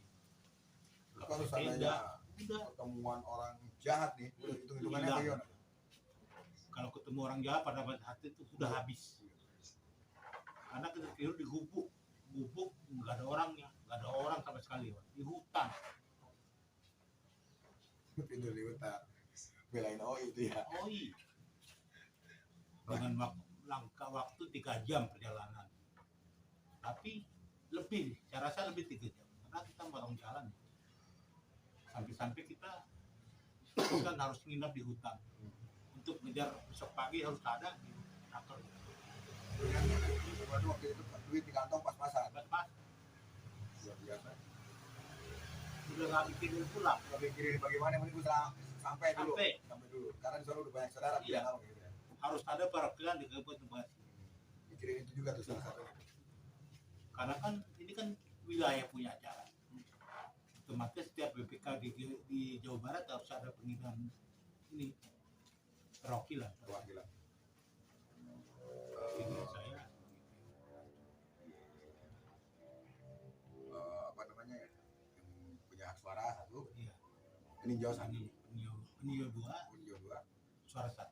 Kalau Tenda, seandainya udah. pertemuan orang jahat nih, hitung-hitungannya Hilang. bagaimana? Kalau ketemu orang jahat pada saat itu sudah habis. Karena kita tidur di gubuk, nggak ada orangnya, nggak ada orang sama sekali Pak. Di hutan. Tidur di hutan, belain OI itu ya. Oh iya. Dengan waktu 3 jam perjalanan. Tapi lebih, saya rasa lebih 3 jam. Karena kita motong jalan. Sampai-sampai kita kan harus nginap di hutan. Untuk ngejar besok pagi harus ada di kantor. Waduh, waktu itu duit di kantong pas-pasan. Pas Luar biasa. udah nggak mikirin pulang. Gak mikirin bagaimana, yang penting gue sampai dulu. Sampai. Sampai dulu. Karena di sana udah banyak saudara Iya. bilang apa gitu ya. Harus ada perwakilan di Kabupaten Bekasi. Mikirin itu juga tuh salah satunya. Karena kan ini kan wilayah punya acara. Otomatis setiap BPK di Jawa Barat harus ada pengiriman ini perwakilan. Perwakilan. Ini saya Apa namanya ya? Yang punya hak suara satu. iya Peninjau satu. Penio 2, Peninjau dua. suara 1.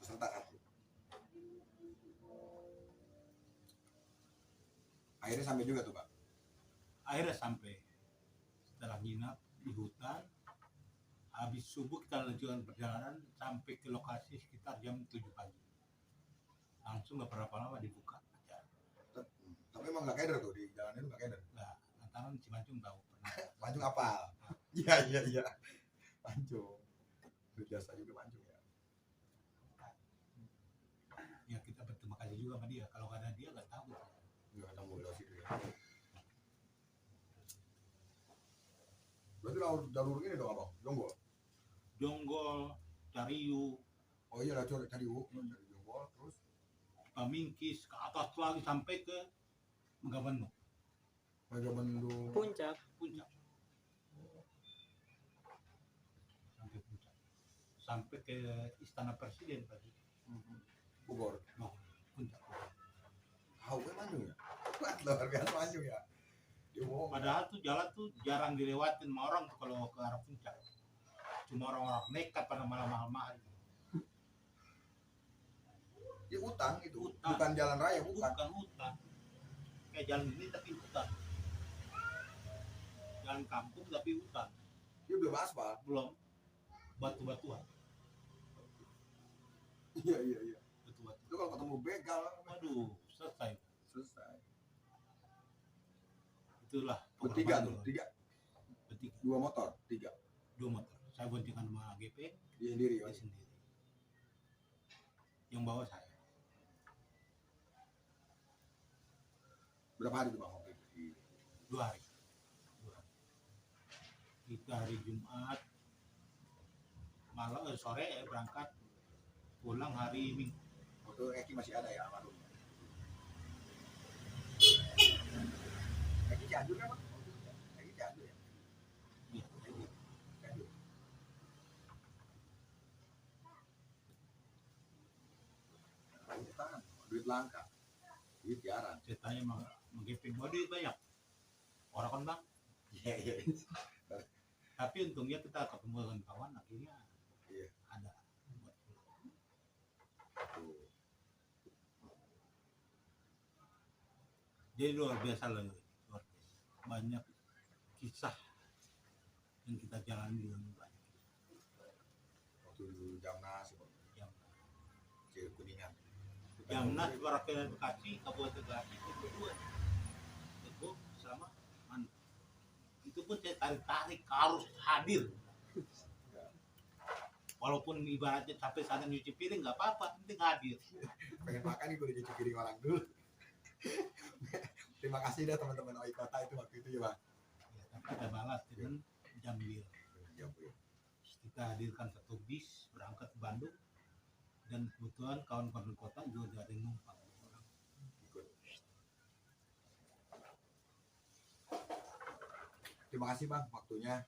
Peserta satu. Akhirnya sampai juga tuh pak. Akhirnya sampai setelah nginap di hutan, habis subuh kita lanjutkan perjalanan sampai ke lokasi sekitar jam 7 pagi. Langsung nggak berapa lama dibuka. Ya, Tapi emang nggak keder tuh di jalan itu nggak keder. nah, lantaran Cimancung tahu pernah. Mancung apal. Iya. Mancung. Biasa juga mancung ya. Ya kita berterima kasih juga sama dia. Kalau nggak ada dia nggak tahu. Nggak ketemu di situ ya. Berarti jalur ini dong abang, Jonggol. Jonggol, Cariu, Oh iya lah cari Jonggol terus. Pamingkis, ke atas lagi sampai ke Megabandung, Megabandung. Puncak. puncak. Sampai puncak. Sampai ke Istana Presiden tadi. Bogor. Nah, puncak. Tahu gue mancung ya. Wah, luar biasa mancung ya. Dia bohong. Padahal tuh jalan tuh jarang dilewatin sama orang tuh kalau ke arah puncak. Cuma orang-orang nekat pada malam-malam. Ya utang itu, Hutan. bukan jalan raya, bukan. Bukan hutan. Kayak jalan ini tapi hutan. Jalan kampung tapi hutan. Dia belum aspal. Belum batu-batuan. Iya. Batu-batuan. Itu kalau ketemu begal, Waduh, selesai. selesai. Itulah Bertiga tuh, pengorbanan. tiga, Bertiga. 2 motor, 3. 2 motor. Saya boncengan sama GP, Dia sendiri. dia sendiri. Yang bawa saya. Berapa hari tuh bang waktu itu? 2 hari. 2 hari. Kita hari Jumat malam sore berangkat, pulang hari Minggu. Waktu Eki masih ada ya almarhum. Eki Cianjur kan bang? Eki Cianjur ya? Iya. Eki Cianjur. Utang, duit langka, duit jarang. Saya tanya sama GP, mau duit banyak? Orang kan bang. Iya. Tapi untungnya kita ketemu dengan kawan, akhirnya Iya. ada. Buat pulang. Jadi luar biasa loh, luar biasa. Banyak kisah yang kita jalani dengan banyak. Waktu dulu Jamnas, Yang Kuningan. Jamnas perwakilan Bekasi, Kabupaten Bekasi itu berdua. Itu sama mana? Itu pun saya tarik harus hadir. walaupun ibaratnya sampai sana nyuci piring nggak apa-apa, penting hadir. Pengen makan nih gue udah cuci piring orang dulu. Terima kasih dah teman-teman OI Kota itu waktu itu ya Bang. Ya, tapi ada balas dengan Jambil. Ya, Bu. Kita hadirkan satu bis berangkat ke Bandung, dan kebetulan kawan-kawan kota juga ada yang numpang. Ikut. Terima kasih Bang waktunya.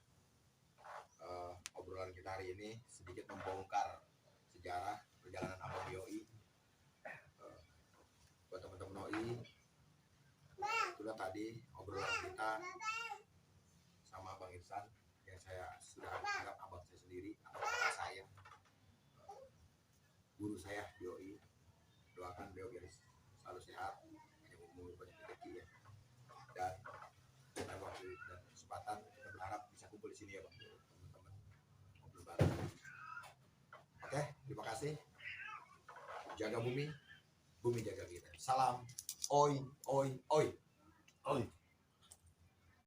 Obrolan kita hari ini sedikit membongkar sejarah perjalanan Abang di OI. Buat teman-teman OI, itulah tadi obrolan kita sama Bang Irsan yang saya sudah anggap abang saya sendiri atau kakak saya, guru saya di OI. Doakan beliau biar selalu sehat, banyak umur, banyak rezeki ya. Dan pada waktu dan kesempatan kita berharap bisa kumpul di sini ya Bang, teman-teman ngobrol bareng. Oke, terima kasih. Jaga bumi, bumi jaga kita. Salam OI, OI, OI. Oh,